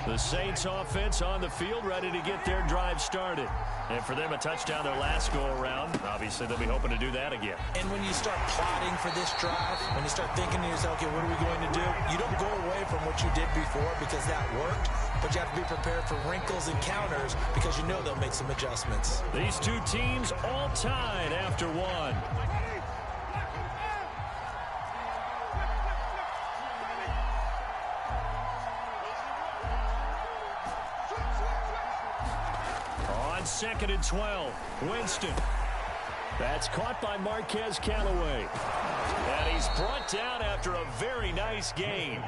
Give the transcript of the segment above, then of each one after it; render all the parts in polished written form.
The Saints offense on the field, ready to get their drive started. And for them, a touchdown their last go-around. Obviously, they'll be hoping to do that again. And when you start plotting for this drive, when you start thinking to yourself, okay, what are we going to do? You don't go away from what you did before because that worked, but you have to be prepared for wrinkles and counters because you know they'll make some adjustments. These two teams all tied after one. Second and 12. Winston. That's caught by Marquez Callaway. And he's brought down after a very nice gain.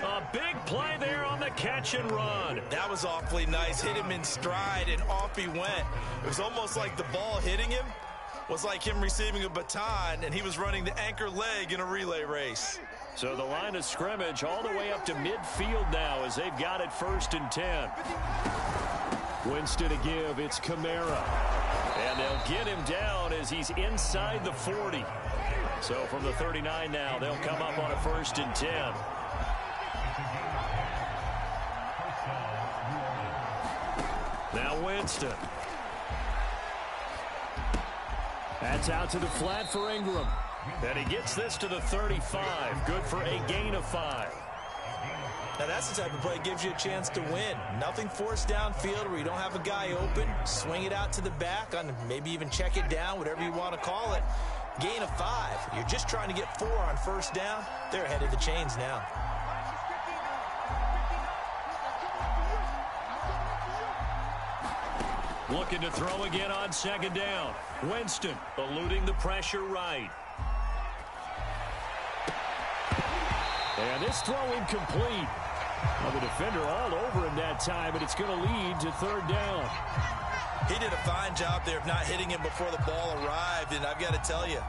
A big play there on the catch and run. That was awfully nice. Hit him in stride, and off he went. It was almost like the ball hitting him was like him receiving a baton, and he was running the anchor leg in a relay race. So the line of scrimmage all the way up to midfield now as they've got it 1st and 10. Winston to give, it's Kamara. And they'll get him down as he's inside the 40. So from the 39 now, they'll come up on a 1st and 10. Now Winston. That's out to the flat for Ingram. And he gets this to the 35. Good for a gain of 5. Now that's the type of play that gives you a chance to win. Nothing forced downfield where you don't have a guy open. Swing it out to the back, on maybe even check it down, whatever you want to call it. Gain of 5. You're just trying to get 4 on 1st down. They're ahead of the chains now. Looking to throw again on 2nd down. Winston eluding the pressure right. And this throw incomplete. Well, the defender all over him that time, and it's going to lead to 3rd down. He did a fine job there of not hitting him before the ball arrived, and I've got to tell you,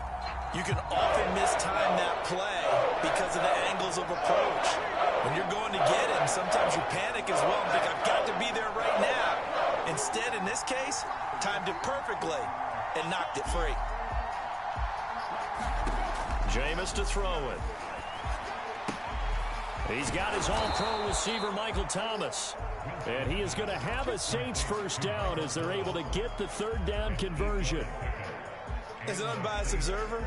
you can often mistime that play because of the angles of approach. When you're going to get him, sometimes you panic as well and think, I've got to be there right now. Instead, in this case, timed it perfectly and knocked it free. Jameis to throw it. He's got his all-pro receiver, Michael Thomas. And he is going to have a Saints 1st down as they're able to get the 3rd down conversion. As an unbiased observer,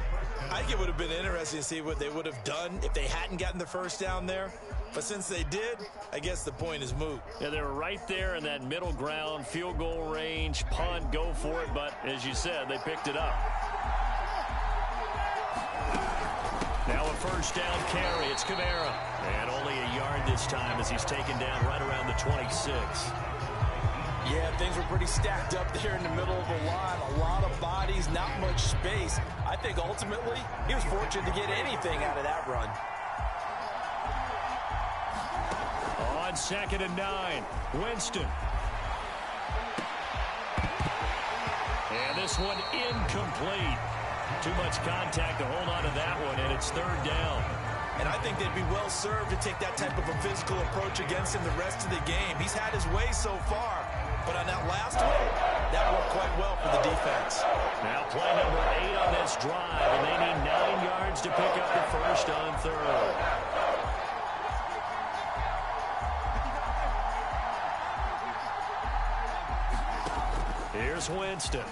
I think it would have been interesting to see what they would have done if they hadn't gotten the 1st down there. But since they did, I guess the point is moot. Yeah, they were right there in that middle ground, field goal range, punt, go for it. But as you said, they picked it up. Now a 1st down carry. It's Kamara. And only a yard this time as he's taken down right around the 26. Yeah, things were pretty stacked up there in the middle of the line. A lot of bodies, not much space. I think ultimately he was fortunate to get anything out of that run. On 2nd and 9, Winston. And this one incomplete. Too much contact to hold on to that one, and it's 3rd down. And I think they'd be well served to take that type of a physical approach against him the rest of the game. He's had his way so far, but on that last one, that worked quite well for the defense. Now play number 8 on this drive, and they need 9 yards to pick up the 1st on 3rd. Here's Winston.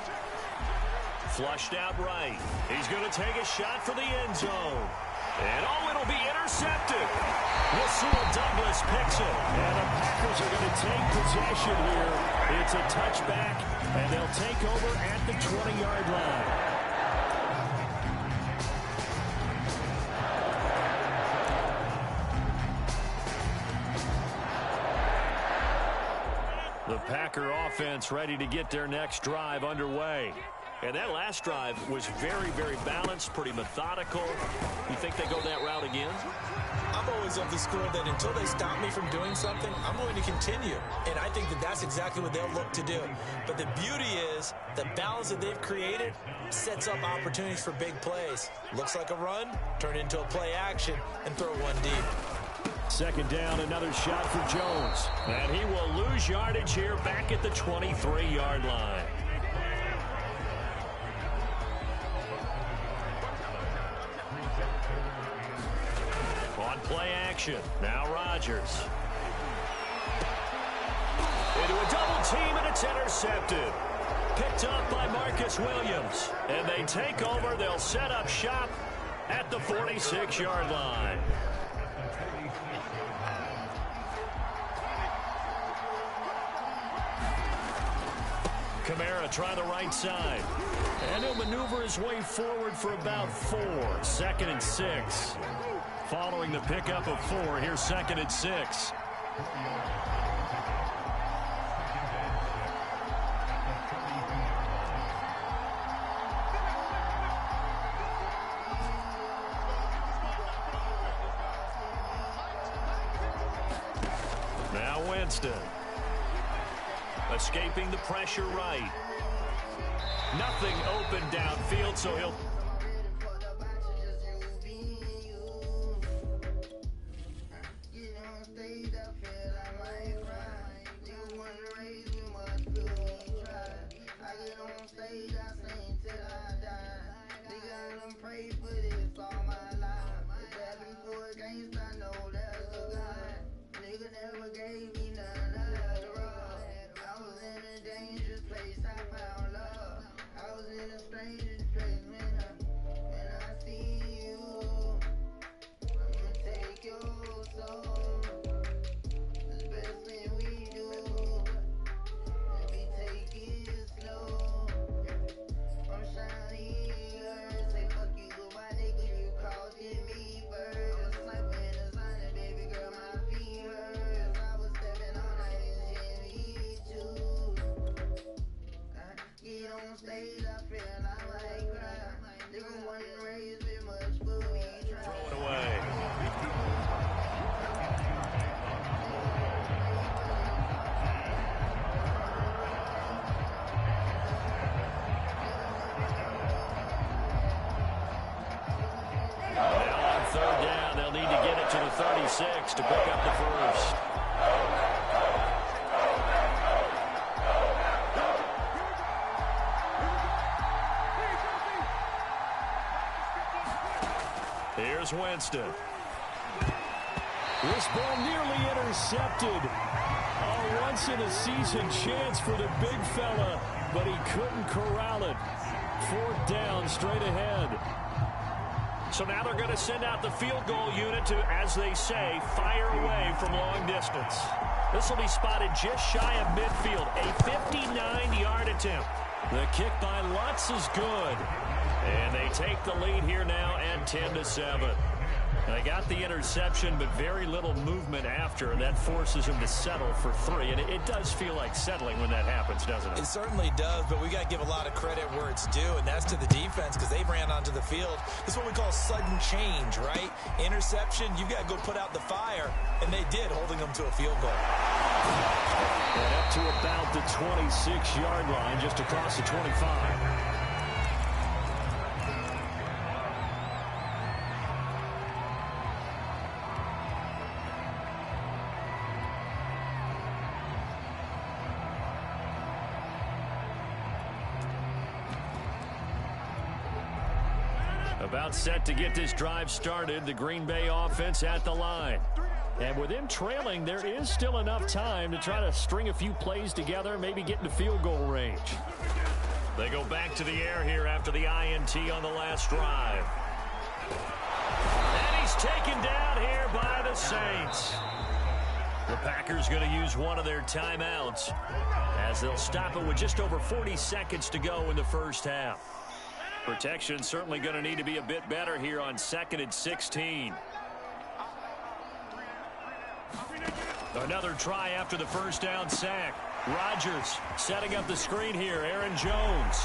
Flushed out right. He's going to take a shot for the end zone. And oh, it'll be intercepted. Rasul Douglas picks it. And the Packers are going to take possession here. It's a touchback, and they'll take over at the 20-yard line. The Packer offense ready to get their next drive underway. And that last drive was very, very balanced, pretty methodical. You think they go that route again? I'm always of the school that until they stop me from doing something, I'm going to continue. And I think that that's exactly what they'll look to do. But the beauty is the balance that they've created sets up opportunities for big plays. Looks like a run, turn it into a play action, and throw one deep. 2nd down, another shot for Jones. And he will lose yardage here back at the 23-yard line. On play action, now Rodgers. Into a double team, and it's intercepted. Picked up by Marcus Williams. And they take over. They'll set up shop at the 46-yard line. Kamara trying the right side. And he'll maneuver his way forward for about 4. 2nd and 6. Following the pickup of 4, here's 2nd and 6. Now Winston. Escaping the pressure right. Nothing open downfield, so he'll... To pick up the first. Here's Winston. This ball nearly intercepted. A once-in-a-season chance for the big fella, but he couldn't corral it. 4th down, straight ahead. So now they're going to send out the field goal unit to, as they say, fire away from long distance. This will be spotted just shy of midfield. A 59-yard attempt. The kick by Lutz is good. And they take the lead here now at 10-7. They got the interception, but very little movement after, and that forces him to settle for 3. And it does feel like settling when that happens, doesn't it? It certainly does, but we got to give a lot of credit where it's due, and that's to the defense because they ran onto the field. This is what we call sudden change, right? Interception, you've got to go put out the fire, and they did, holding them to a field goal. And up to about the 26-yard line, just across the 25. About set to get this drive started. The Green Bay offense at the line. And with them trailing, there is still enough time to try to string a few plays together, maybe get into field goal range. They go back to the air here after the INT on the last drive. And he's taken down here by the Saints. The Packers going to use one of their timeouts as they'll stop it with just over 40 seconds to go in the first half. Protection certainly going to need to be a bit better here on 2nd and 16. Another try after the first down sack. Rodgers setting up the screen here. Aaron Jones.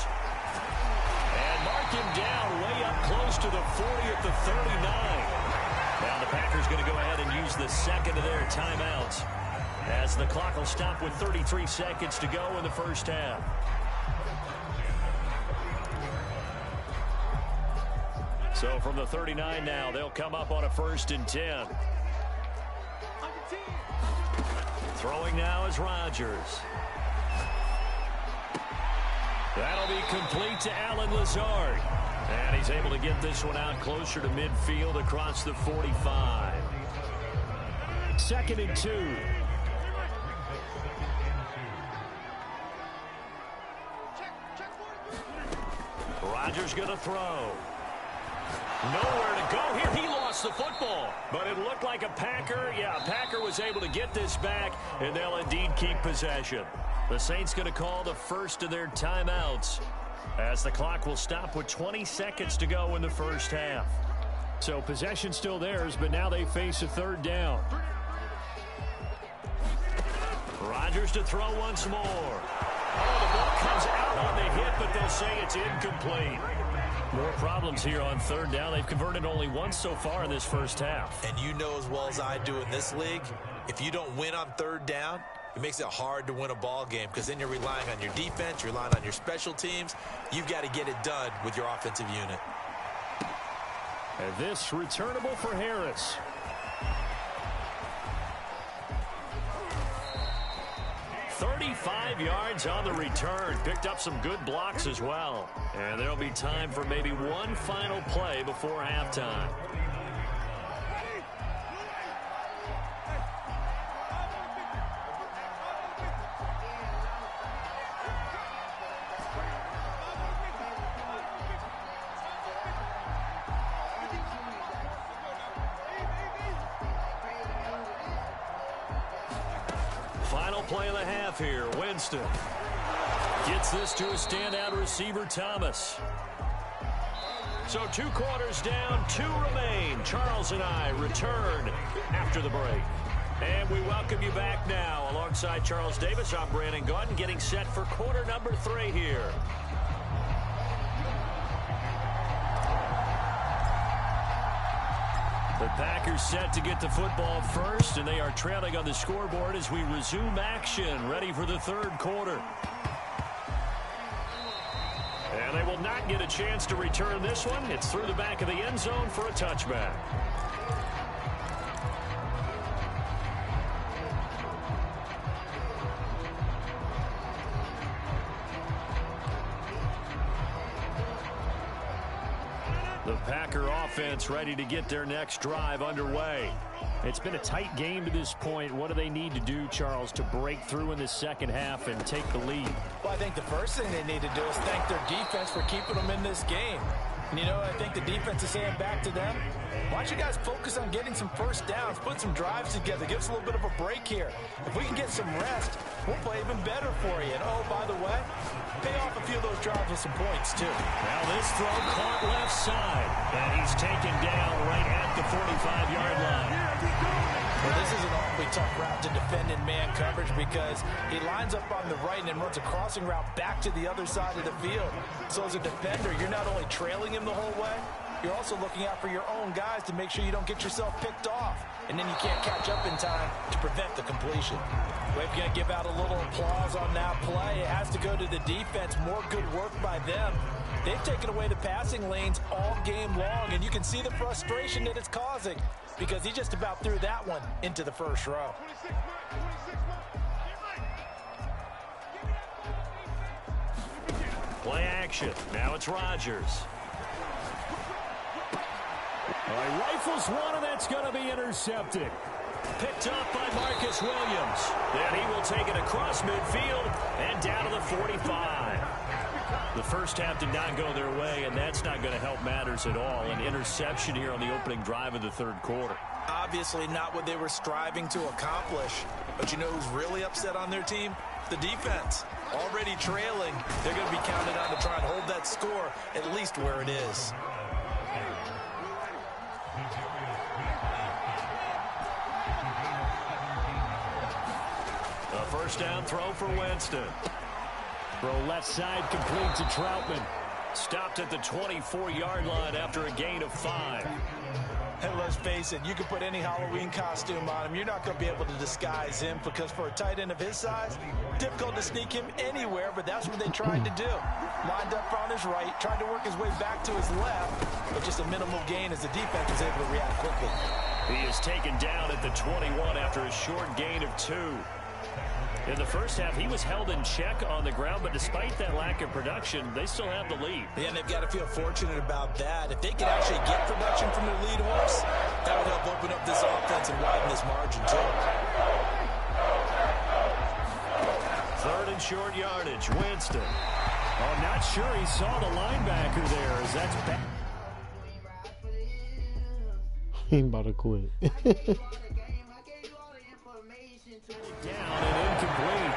And mark him down way up close to the 40 at the 39. Now the Packers going to go ahead and use the second of their timeouts as the clock will stop with 33 seconds to go in the first half. So from the 39 now, they'll come up on a 1st and 10. Throwing now is Rodgers. That'll be complete to Allen Lazard. And he's able to get this one out closer to midfield across the 45. 2nd and 2. Rodgers going to throw. Nowhere to go here. He lost the football. But it looked like a Packer. Yeah, a Packer was able to get this back, and they'll indeed keep possession. The Saints going to call the first of their timeouts as the clock will stop with 20 seconds to go in the first half. So possession still theirs, but now they face a third down. Rodgers to throw once more. Oh, the ball comes out on the hit, but they'll say it's incomplete. More problems here on third down. They've converted only once so far in this first half. And you know as well as I do in this league, if you don't win on third down, it makes it hard to win a ball game because then you're relying on your defense, you're relying on your special teams. You've got to get it done with your offensive unit. And this returnable for Harris. "35 yards on the return. Picked up some good blocks as well. And there'll be time for maybe one final play before halftime. Final play of the half here. Winston gets this to a standout receiver, Thomas. So 2 quarters down, 2 remain. Charles and I return after the break. And we welcome you back now. Alongside Charles Davis, I'm Brandon Gaudin, getting set for quarter number 3 here. The Packers set to get the football first, and they are trailing on the scoreboard as we resume action, ready for the third quarter. And they will not get a chance to return this one. It's through the back of the end zone for a touchback. The Packer offense ready to get their next drive underway. It's been a tight game to this point. What do they need to do, Charles, to break through in the second half and take the lead? Well, I think the first thing they need to do is thank their defense for keeping them in this game. And, you know, I think the defense is saying back to them, why don't you guys focus on getting some first downs, put some drives together, give us a little bit of a break here. If we can get some rest, we'll play even better for you. And, oh, by the way, pay off a few of those drives with some points, too. Now this throw caught left side, and he's taken down right at the 45-yard line. Well, this is an awfully tough route to defend in man coverage because he lines up on the right and then runs a crossing route back to the other side of the field. So as a defender, you're not only trailing him the whole way, you're also looking out for your own guys to make sure you don't get yourself picked off. And then you can't catch up in time to prevent the completion. We're going to give out a little applause on that play. It has to go to the defense. More good work by them. They've taken away the passing lanes all game long, and you can see the frustration that it's causing because he just about threw that one into the first row. Play action. Now it's Rodgers. He rifles one, and that's going to be intercepted. Picked up by Marcus Williams. Then he will take it across midfield and down to the 45. The first half did not go their way, and that's not going to help matters at all. An interception here on the opening drive of the third quarter. Obviously not what they were striving to accomplish. But you know who's really upset on their team? The defense. Already trailing, they're going to be counted on to try and hold that score at least where it is. A first down throw for Winston. Throw left side complete to Troutman. Stopped at the 24-yard line after a gain of 5. And let's face it, you can put any Halloween costume on him. You're not going to be able to disguise him because for a tight end of his size, difficult to sneak him anywhere, but that's what they tried to do. Lined up on his right, tried to work his way back to his left, but just a minimal gain as the defense was able to react quickly. He is taken down at the 21 after a short gain of 2. In the first half, he was held in check on the ground, but despite that lack of production, they still have the lead. Yeah, and they've got to feel fortunate about that. If they could actually get production from their lead horse, that would help open up this offense and widen this margin, too. Third and short yardage, Winston. I'm not sure he saw the linebacker there, as that's bad. He ain't about to quit. Down and incomplete.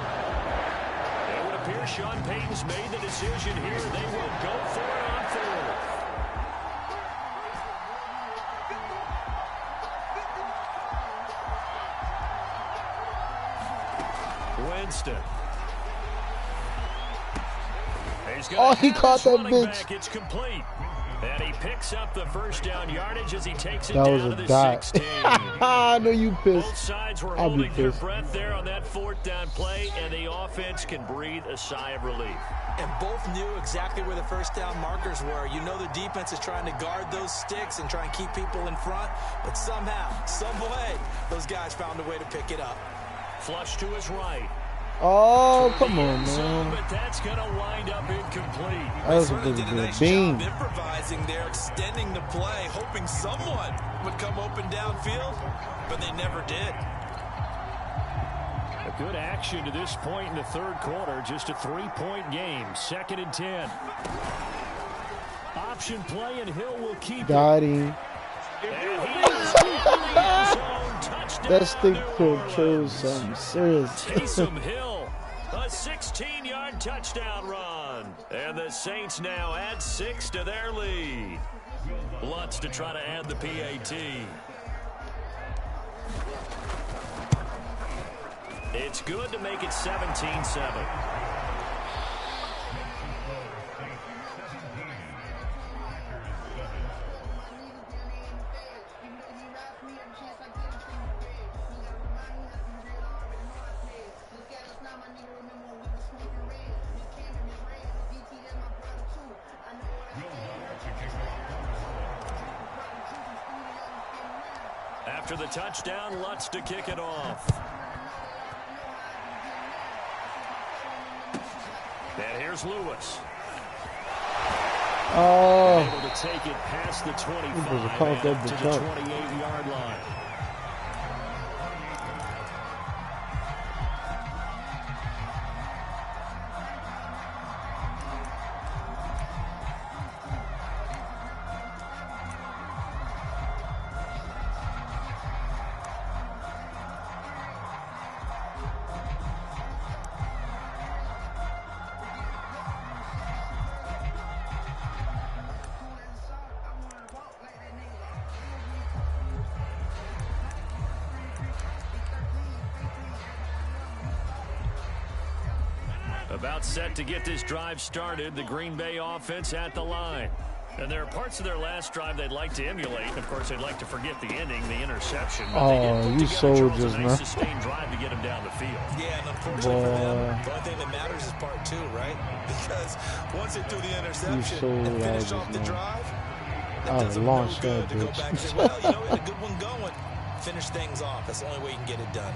It would appear Sean Payton's made the decision here. They will go for it on fourth. Winston. Oh, he caught that bitch. Back. It's complete. And he picks up the first down yardage as he takes it that down was to a the dot. 16. I know you pissed. Both sides were I'll be holding their pissed. breath there on that fourth down play, and the offense can breathe a sigh of relief. And both knew exactly where the first down markers were. You know the defense is trying to guard those sticks and try and keep people in front, but somehow, some way, those guys found a way to pick it up. Flush to his right. Oh, come on, Zone, man. but that's going to wind up incomplete. That was a Certainly good did a nice beam. job improvising there, extending the play, hoping someone would come open downfield, but they never did. A good action to this point in the third quarter. Just a 3-point game. 2nd and 10. Option play, and Hill will keep Got it. him. And he is deep in the end zone. Touchdown, That stick New controls Orleans. something serious. Taysom Hill, a 16-yard touchdown run. And the Saints now add 6 to their lead. Lutz to try to add the PAT. It's good to make it 17-7. After the touchdown, Lutz to kick it off. And here's Lewis. Oh, Able to take it past the 25 He was a punk and up up to the the top. 28-yard line. About set to get this drive started, the Green Bay offense at the line. And there are parts of their last drive they'd like to emulate. Of course, they'd like to forget the ending, the interception. But they did put you together, Charles, soldiers, a man. nice sustained drive to get him down the field. Yeah, and unfortunately for them, Boy. the only thing that matters is part two, right? Because once they threw the You interception and finished soldiers, off the man. drive, I it would does them launch no good that to go bitch. back and say, well, you know, we had a good one going. Finish things off. That's the only way you can get it done.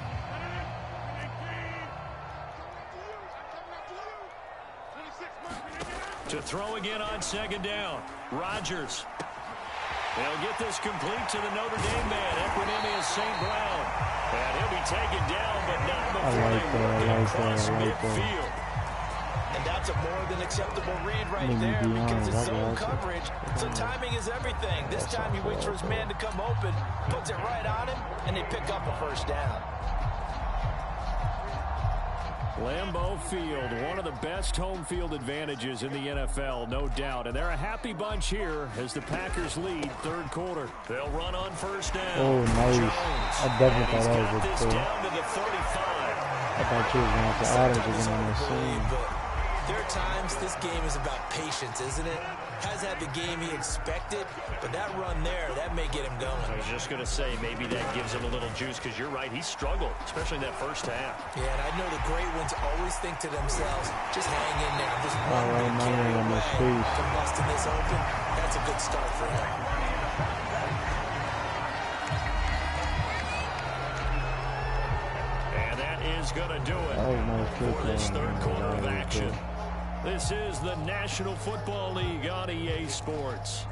To throw again on 2nd down. Rodgers. They'll get this complete to the Notre Dame man, Equinemius St. Brown. And he'll be taken down, but not before like they work that, across I like that. midfield. And that's a more than acceptable read right Maybe there beyond, because it's I zone like it. coverage. So timing is everything. This time he waits for his man to come open, puts it right on him, and they pick up a first down. Lambeau Field, one of the best home field advantages in the NFL, no doubt. And they're a happy bunch here as the Packers lead third quarter. They'll run on first down. Oh, nice. Jones. I definitely And he's thought that got was a this play. down to the 35. I thought you was going to have to Adams again on the Agree, scene. but there are times this game is about patience, isn't it? Has had the game he expected, but that run there, that may get him going. I was just going to say, maybe that gives him a little juice, because you're right, he struggled, especially in that first half. Yeah, and I know the great ones always think to themselves, just hang in there. Just one right, big my carry man on his away face. from busting this open. That's a good start for him. And that is going to do it That was nice kick, for this man. third quarter That of was action. good. This is the National Football League on EA Sports.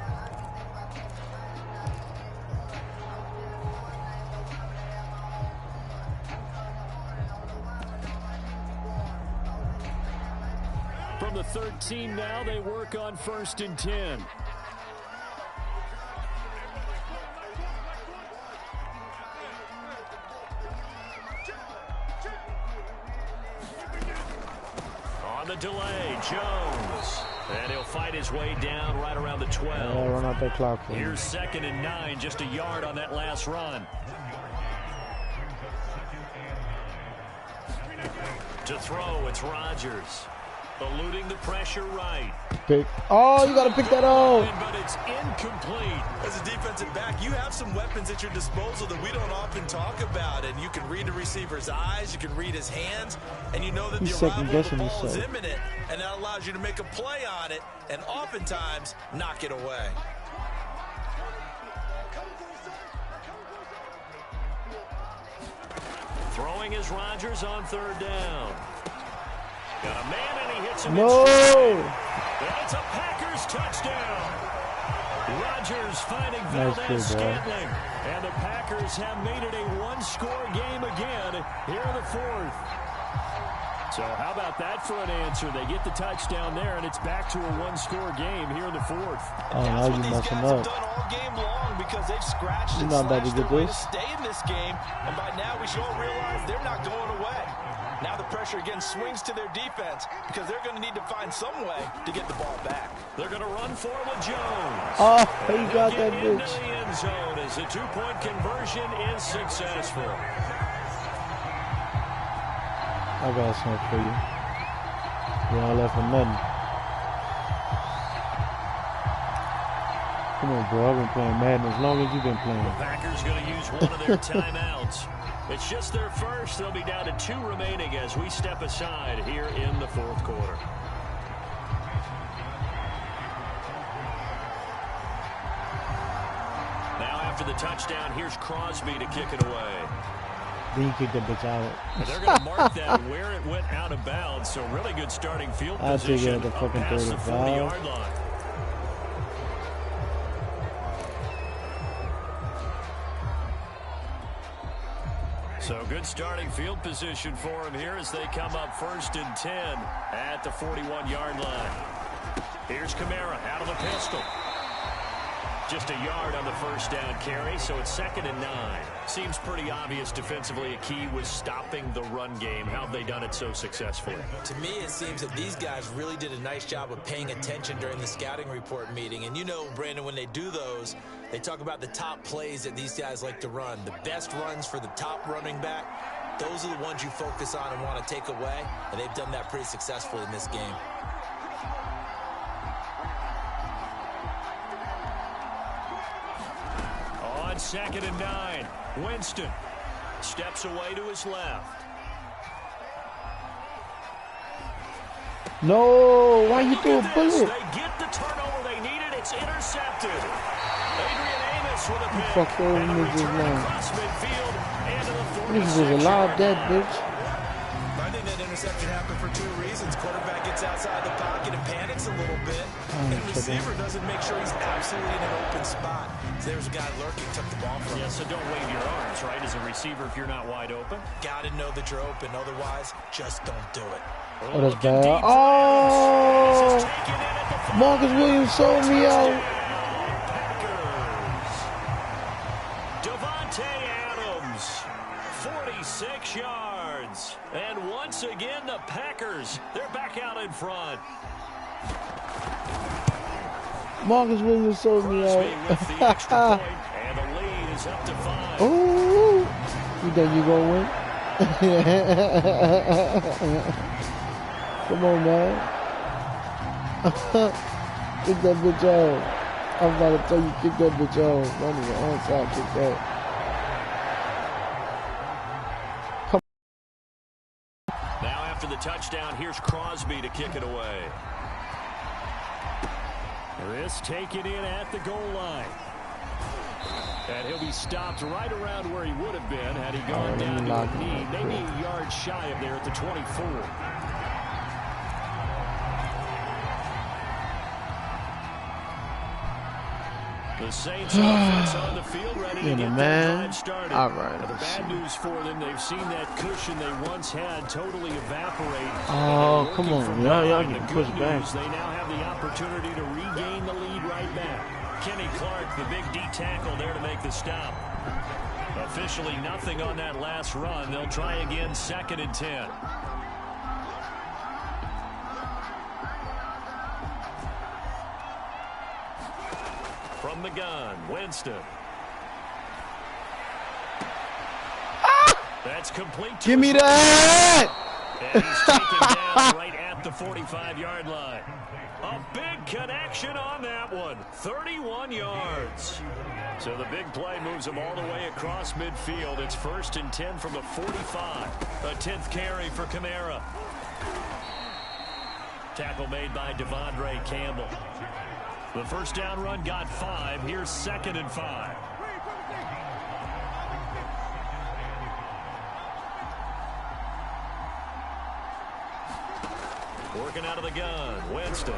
from the 13 now. They work on 1st and 10. On the delay, Jones. And he'll fight his way down right around the 12. Yeah, run out that clock for Here's 2nd and 9, just a yard on that last run. To throw, it's Rodgers. Eluding the pressure right. Pick. Oh, you got to pick that off. But it's incomplete. As a defensive back, you have some weapons at your disposal that we don't often talk about. And you can read the receiver's eyes, you can read his hands, and you know that the arrival of the ball is imminent. And that allows you to make a play on it and oftentimes knock it away. Throwing is Rodgers on 3rd down. Got a man and he hits him. No! And it's a Packers touchdown. Rodgers finding Valdez-Scantling. And the Packers have made it a one-score game again here in the 4th. So how about that for an answer? They get the touchdown there, and it's back to a one-score game here in the 4th. Oh, now you messing up. Done all game long because they've scratched You're and not about to slashed get their way to this. stay in this game, and by now we should all realize they're not going away. Now the pressure again swings to their defense because they're going to need to find some way to get the ball back. They're going to run for it with Jones. Oh, he got that Into bitch. the end zone as the two-point conversion is successful. I got something for you. You all left for nothing. Come on, bro. I've been playing Madden as long as you've been playing. The Packers going to use one of their timeouts. It's just their first. They'll be down to 2 remaining as we step aside here in the 4th quarter. Now after the touchdown, here's Crosby to kick it away. Then you kick that bitch out. And they're going to mark that where it went out of bounds. So really good starting field position the up fucking past the 40-yard line. So good starting field position for him here as they come up 1st and 10 at the 41-yard line. Here's Kamara out of the pistol. Just a yard on the 1st down carry, so it's 2nd and 9. Seems pretty obvious defensively a key was stopping the run game. How have they done it so successfully? To me, it seems that these guys really did a nice job of paying attention during the scouting report meeting. And you know, Brandon, when they do those, they talk about the top plays that these guys like to run. The best runs for the top running back, those are the ones you focus on and want to take away. And they've done that pretty successfully in this game. On 2nd and 9, Winston steps away to his left. No, why you throw a bullet? They get the turnover they needed. It's intercepted. Adrian Amos with a pick. Fuck those And a niggas, return man. across midfield and to the Niggas was 46 allowed that bitch. I think that interception happened for 2 reasons. Quarterback gets outside the pocket and panics a little bit. And the receiver doesn't make sure he's absolutely in an open spot. So there's a guy lurking, took the ball from him. Yeah, so don't wave your arms, right, as a receiver if you're not wide open. Got to know that you're open. Otherwise, just don't do it. Oh, that's bad. Oh! Marcus Williams sold me out. Devontae Adams, 46 yards. And once again, the Packers, they're back out in front. Marcus Williams sold me Crosby out. with the extra point, and the lead is up to 5. Oh! You think you gonna win? Come on, man. Kick that bitch off. I'm about to tell you, kick that bitch off. Don't even onside kick that. Now after the touchdown, here's Crosby to kick it away. This taken in at the goal line. And he'll be stopped right around where he would have been had he gone down to a knee. Maybe a yard shy of there at the 24. The Saints offense on the field ready to get their drive started. All right. The bad news for them, they've seen that cushion they once had totally evaporate. Oh, come on. Y'all getting pushed back. They now have the opportunity to regain the lead right back. Kenny Clark, the big D tackle there to make the stop. Officially nothing on that last run. They'll try again, 2nd and 10. From the gun, Winston. That's complete. Give me that! And he's taken down right at the 45-yard line. A big connection on that one. 31 yards. So the big play moves them all the way across midfield. It's 1st and 10 from the 45. A 10th carry for Kamara. Tackle made by Devondre Campbell. The first down run got 5. Here's 2nd and 5. Working out of the gun, Winston.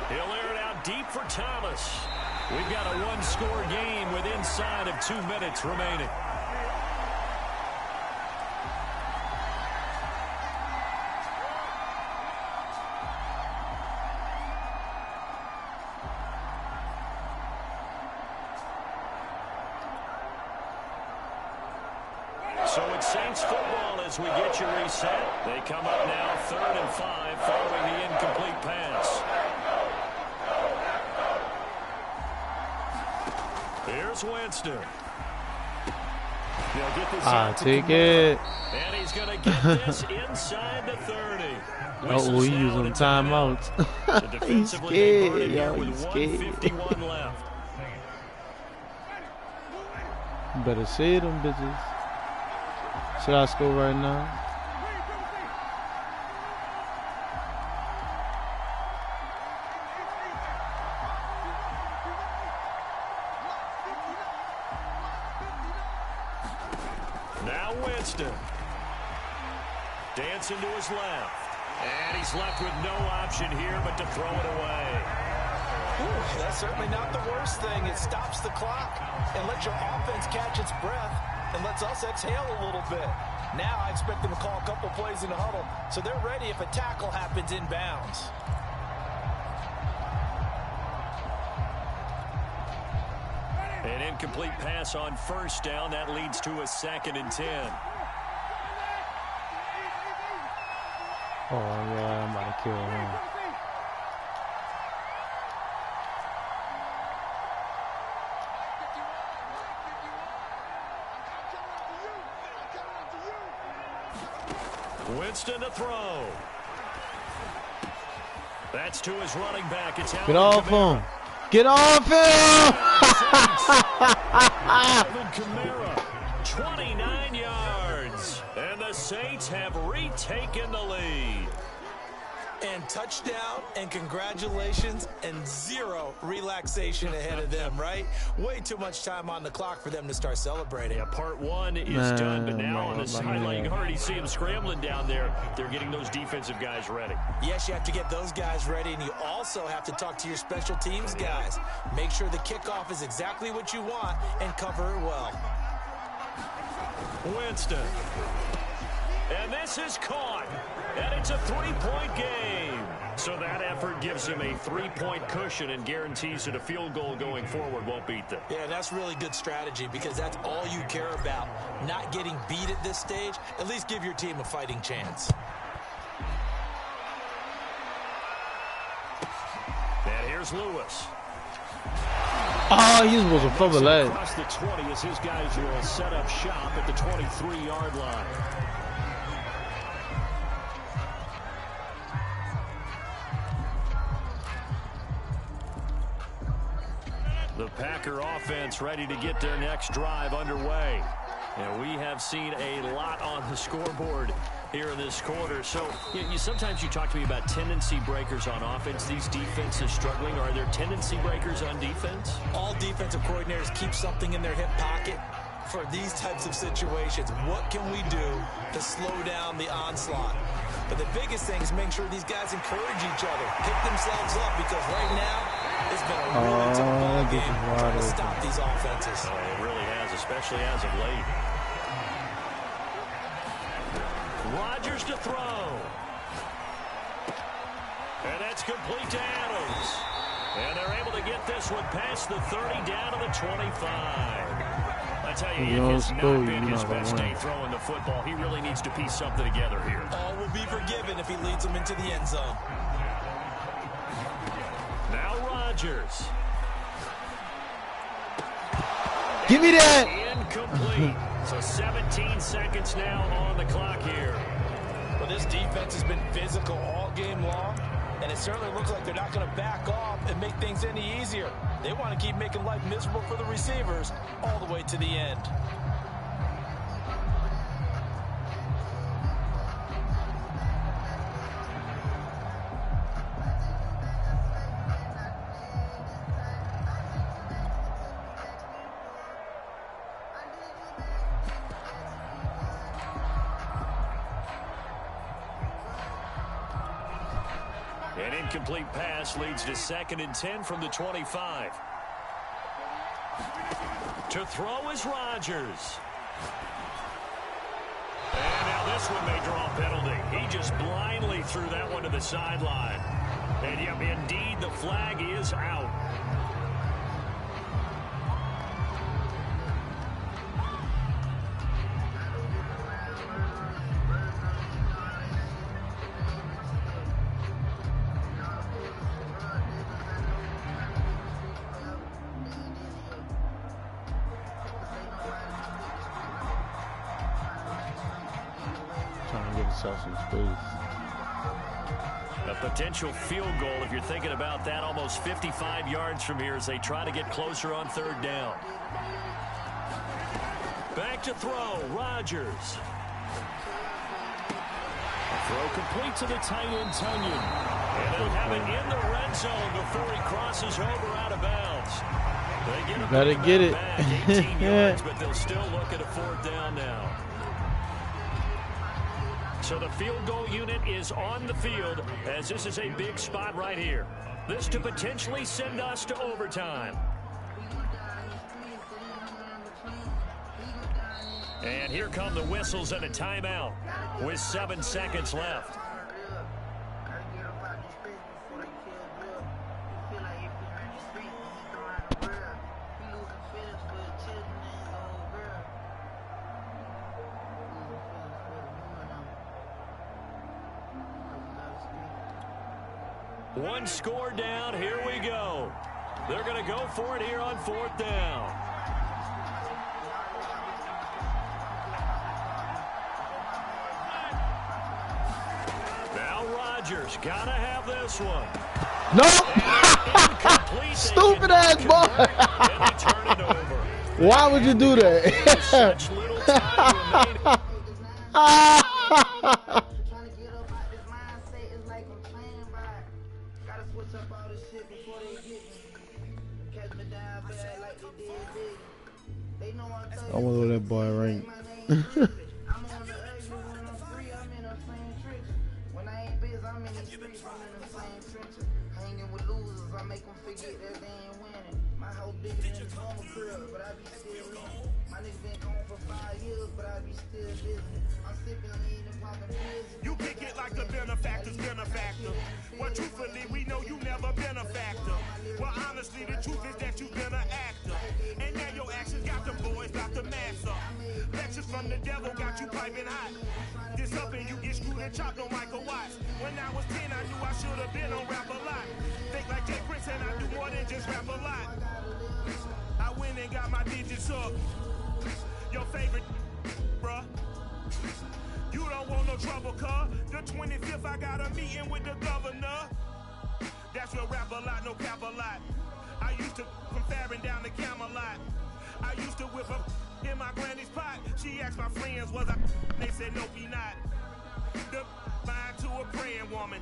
He'll air it out deep for Thomas. We've got a one-score game with inside of 2 minutes remaining. So it's Saints football as we get you reset. They come up now 3rd and 5 following the incomplete pass. Here's Winston. He'll get this out to take it. And he's going to get this inside the 30. Oh, he's using timeouts. He's scared, yo. He's scared. 1:51 left. Better say them bitches. Should I score right now? Now Winston. Dancing to his left. And he's left with no option here but to throw it away. Ooh, that's certainly not the worst thing. It stops the clock and lets your offense catch its breath and lets us exhale a little bit. Now I expect them to call a couple plays in the huddle so they're ready if a tackle happens inbounds. An incomplete pass on first down. That leads to a 2nd and 10. Oh, yeah, I'm about to kill him. Winston to throw. That's to his running back. It's Get off him. Get off him. Kamara, 29 yards. And the Saints have retaken the lead. And touchdown and congratulations and 0 relaxation ahead of them, right? Way too much time on the clock for them to start celebrating. Yeah, part 1 is done, but now on the sideline, you already see them scrambling down there. They're getting those defensive guys ready. Yes, you have to get those guys ready, and you also have to talk to your special teams guys. Make sure the kickoff is exactly what you want and cover it well. Winston. And this is caught. And it's a 3-point game. So that effort gives him a 3-point cushion and guarantees that a field goal going forward won't beat them. Yeah, that's really good strategy because that's all you care about. Not getting beat at this stage. At least give your team a fighting chance. And here's Lewis. Oh, he's supposed to fumble that. Across the 20 as his guys will set up shop at the 23-yard line. The Packer offense ready to get their next drive underway. And we have seen a lot on the scoreboard here in this quarter. So sometimes you talk to me about tendency breakers on offense. These defenses struggling. Are there tendency breakers on defense? All defensive coordinators keep something in their hip pocket for these types of situations. What can we do to slow down the onslaught? But the biggest thing is making sure these guys encourage each other, pick themselves up, because right now it's been a really tough ball game, trying to stop these offenses. It really has, especially as of late. Rodgers to throw. And that's complete to Adams. And they're able to get this one past the 30 down to the 25. I tell you, it has not been his best day throwing the football. He really needs to piece something together here. All will be forgiven if he leads them into the end zone. Now Rodgers. Give me that. Incomplete. So 17 seconds now on the clock here. Well, this defense has been physical all game long, and it certainly looks like they're not going to back off and make things any easier. They want to keep making life miserable for the receivers all the way to the end. An incomplete pass leads to 2nd and 10 from the 25. To throw is Rodgers. And now this one may draw a penalty. He just blindly threw that one to the sideline. And yep, indeed, the flag is out. Some space. A potential field goal, if you're thinking about that, almost 55 yards from here as they try to get closer on 3rd down. Back to throw, Rodgers. Throw complete to the tight end, Tunyon. And they'll have it in the red zone before he crosses over out of bounds. They get a better get it. Back, 18 yards, but they'll still look at a 4th down now. So the field goal unit is on the field as this is a big spot right here. This to potentially send us to overtime. And here come the whistles and a timeout with 7 seconds left. One score down. Here we go. They're going to go for it here on 4th down. Now Rodgers got to have this one. No. Stupid ass ball. Why would you do that? I wonder where that boy ranked. You pick it like the benefactor's benefactor. Well, truthfully, we know you never been a factor. Well, honestly, the truth is that you've been an actor. And now your actions got the boys about to mass up. Lectures from the devil got you piping hot. This up and you get screwed and chopped on Michael Watts. When I was 10, I knew I should have been on Rap a Lot. Think like Jay Prince and I do more than just rap a lot. I went and got my digits up. Your favorite, bruh. You don't want no trouble, cuz. The 25th, I got a meeting with the governor. That's your rap a lot, no cap a lot. I used to from Farron down to Camelot. I used to whip up in my granny's pot. She asked my friends, was I? They said, no, be not. The mind to a praying woman.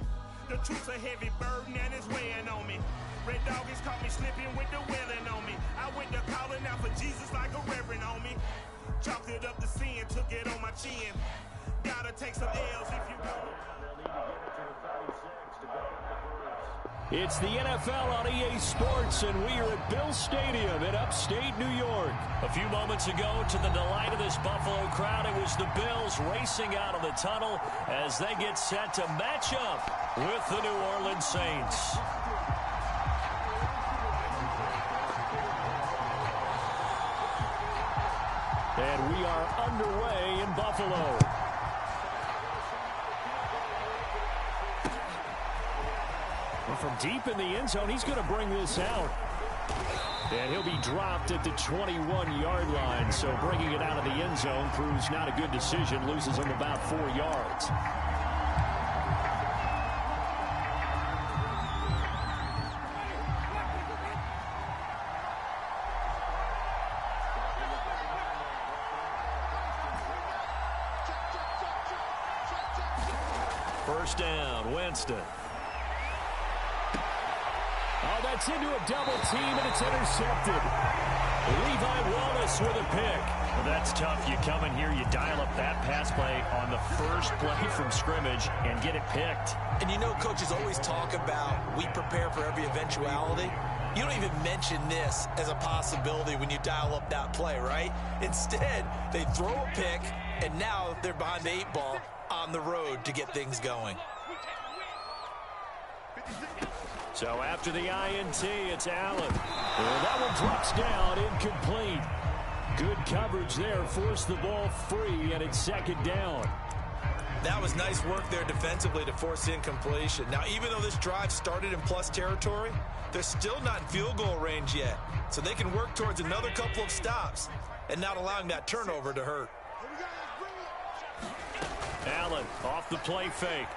The truth's a heavy burden and it's weighing on me. Red Doggies caught me slipping with the wailing on me. I went to calling out for Jesus like a reverend on me. Chalked it up to sin, took it on my chin. Gotta take some L's if you go. It's the NFL on EA Sports, and we are at Bill Stadium in upstate New York. A few moments ago, to the delight of this Buffalo crowd, it was the Bills racing out of the tunnel as they get set to match up with the New Orleans Saints. And we are underway in Buffalo. From deep in the end zone, he's going to bring this out. And he'll be dropped at the 21-yard line. So bringing it out of the end zone proves not a good decision. Loses him about 4 yards. First down, Winston. Oh, that's into a double team, and it's intercepted. Levi Wallace with a pick. Well, that's tough. You come in here, you dial up that pass play on the first play from scrimmage and get it picked. And you know, coaches always talk about we prepare for every eventuality. You don't even mention this as a possibility when you dial up that play, right? Instead, they throw a pick, and now they're behind the 8 ball on the road to get things going. So after the INT, it's Allen. And that one drops down, incomplete. Good coverage there, forced the ball free, and it's second down. That was nice work there defensively to force incompletion. Now, even though this drive started in plus territory, they're still not in field goal range yet. So they can work towards another couple of stops and not allowing that turnover to hurt. Allen off the play fake.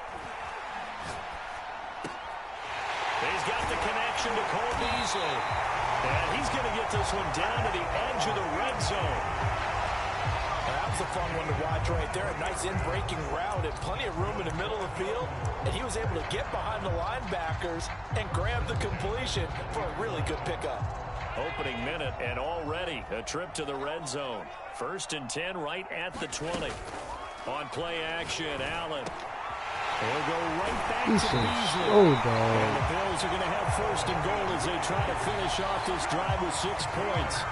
He's got the connection to Cole Beasley. And he's going to get this one down to the edge of the red zone. That was a fun one to watch right there. A nice in-breaking route and plenty of room in the middle of the field. And he was able to get behind the linebackers and grab the completion for a really good pickup. Opening minute, and already a trip to the red zone. 1st and 10 right at the 20. On play action, Allen. He'll go right back to Beasley. Oh, and the Bills are going to have 1st and goal as they try to finish off this drive with 6 points.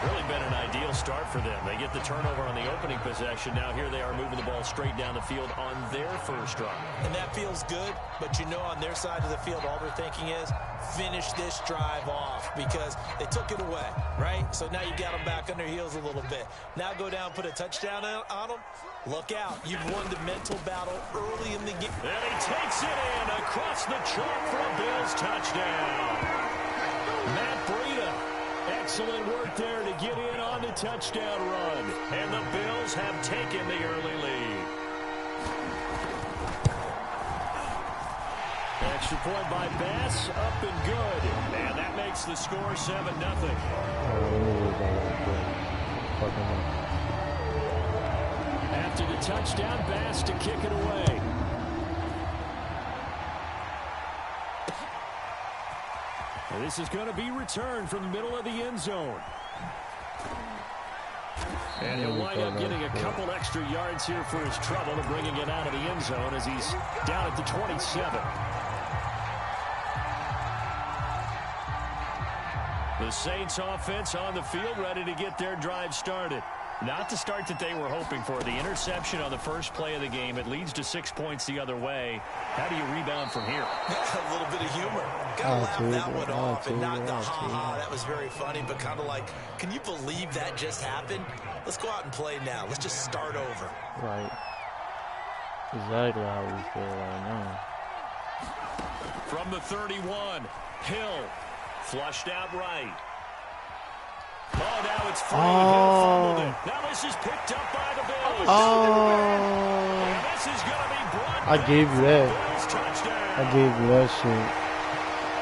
Really been an ideal start for them. They get the turnover on the opening possession. Now here they are moving the ball straight down the field on their first drive. And that feels good, but you know on their side of the field all they're thinking is finish this drive off because they took it away, right? So now you got them back on their heels a little bit. Now go down, put a touchdown on them. Look out. You've won the mental battle early in the game. And he takes it in across the chalk for a Bills touchdown. Matt Breida. Excellent work there to get in on the touchdown run. And the Bills have taken the early lead. Extra point by Bass, up and good. And that makes the score 7-0. After the touchdown, Bass to kick it away. And this is going to be returned from the middle of the end zone. And he'll wind up getting a couple extra yards here for his trouble and bringing it out of the end zone as he's down at the 27. The Saints offense on the field ready to get their drive started. Not the start that they were hoping for. The interception on the first play of the game. It leads to 6 points the other way. How do you rebound from here? A little bit of humor. Gotta laugh that one off and not the ha-ha. That was very funny, but kind of like, can you believe that just happened? Let's go out and play now. Let's just start over. Right. Exactly how we feel right now. From the 31, Hill. Flushed out right. Oh, now it's free. Hill fumbled it. Now this is picked up by the Bills. And this is going to be brought I gave you that. Bills touchdown. I gave you that shit.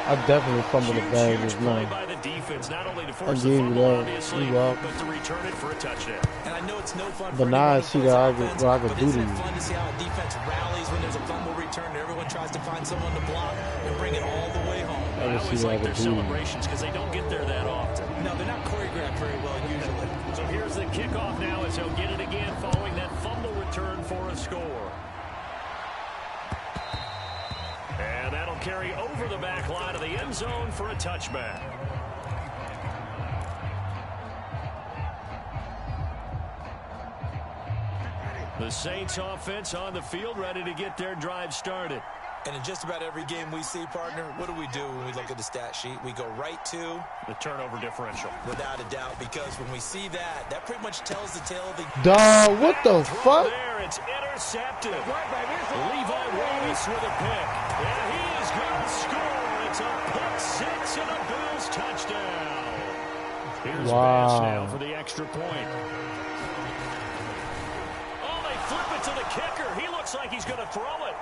I definitely fumbled the bag Huge just play now. by the defense, not only to I force the gave you fumble, that. obviously, You up. but to return it for a touchdown. And I know it's no fun But for now I anyone see who that plays what I offense, could do to but isn't you. it fun to see how a defense rallies when there's a fumble return and everyone tries to find someone to block and bring it all the way home? I Let's always see what like I their could do. celebrations because they don't get there that often. No, they're not choreographed very well usually. So here's the kickoff now as he'll get it again following that fumble return for a score. And that'll carry over the back line of the end zone for a touchback. The Saints offense on the field, ready to get their drive started. And in just about every game we see, partner, what do we do when we look at the stat sheet? We go right to the turnover differential. Without a doubt, because when we see that, that pretty much tells the tale of the... Dog, what the fuck? There, it's intercepted. Levi Wallace with a pick. And he is going to score. It's a pick six and a Bills touchdown. Here's Bass now for the extra point. Oh, they flip it to the kicker. He looks like he's going to throw it.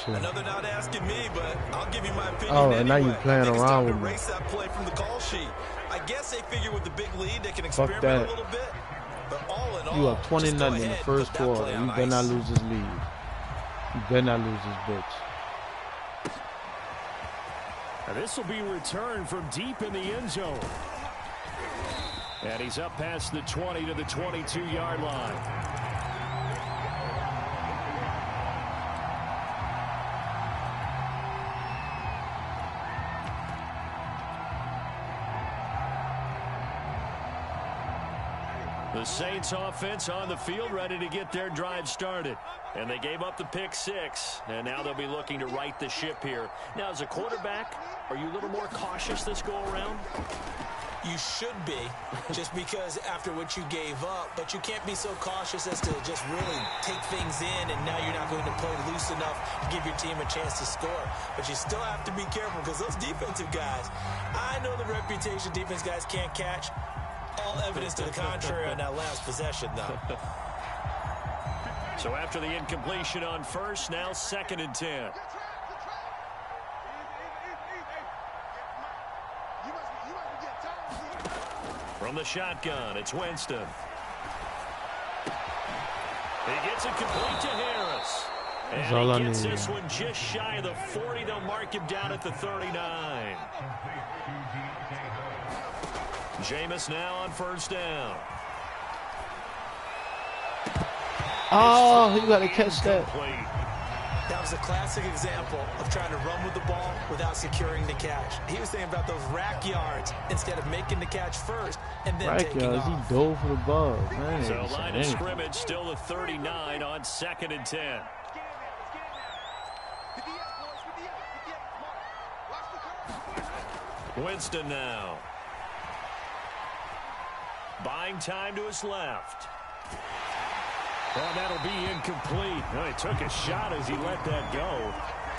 Another not asking me, but I'll give you my opinion. Oh, anyway. and now you playing around with me. Erase that play from the call sheet. I guess they figure with the big lead they can experiment a little bit. But all in all, you up 20-0 in the first quarter. You better not lose this lead. You better not lose this bitch. Now this will be returned from deep in the end zone. And he's up past the 20 to the 22-yard line. The Saints offense on the field, ready to get their drive started. And they gave up the pick six, and now they'll be looking to right the ship here. Now, as a quarterback, are you a little more cautious this go-around? You should be, just because after what you gave up, but you can't be so cautious as to just really take things in, and now you're not going to play loose enough to give your team a chance to score. But you still have to be careful, because those defensive guys, I know the reputation defense guys can't catch. All evidence to the contrary on that last possession, though. So after the incompletion on first, now 2nd and 10. From the shotgun, it's Winston. He gets it complete to Harris. And he gets this one just shy of the 40. They'll mark him down at the 39. Jameis now on first down. Oh, you got to catch that. That was a classic example of trying to run with the ball without securing the catch. He was thinking about those rack yards instead of making the catch first and then taking off. He dove for the ball. Man, so line of scrimmage still the 39 on 2nd and 10. Winston now. Buying time to his left. Well, that'll be incomplete. Well, he took a shot as he let that go.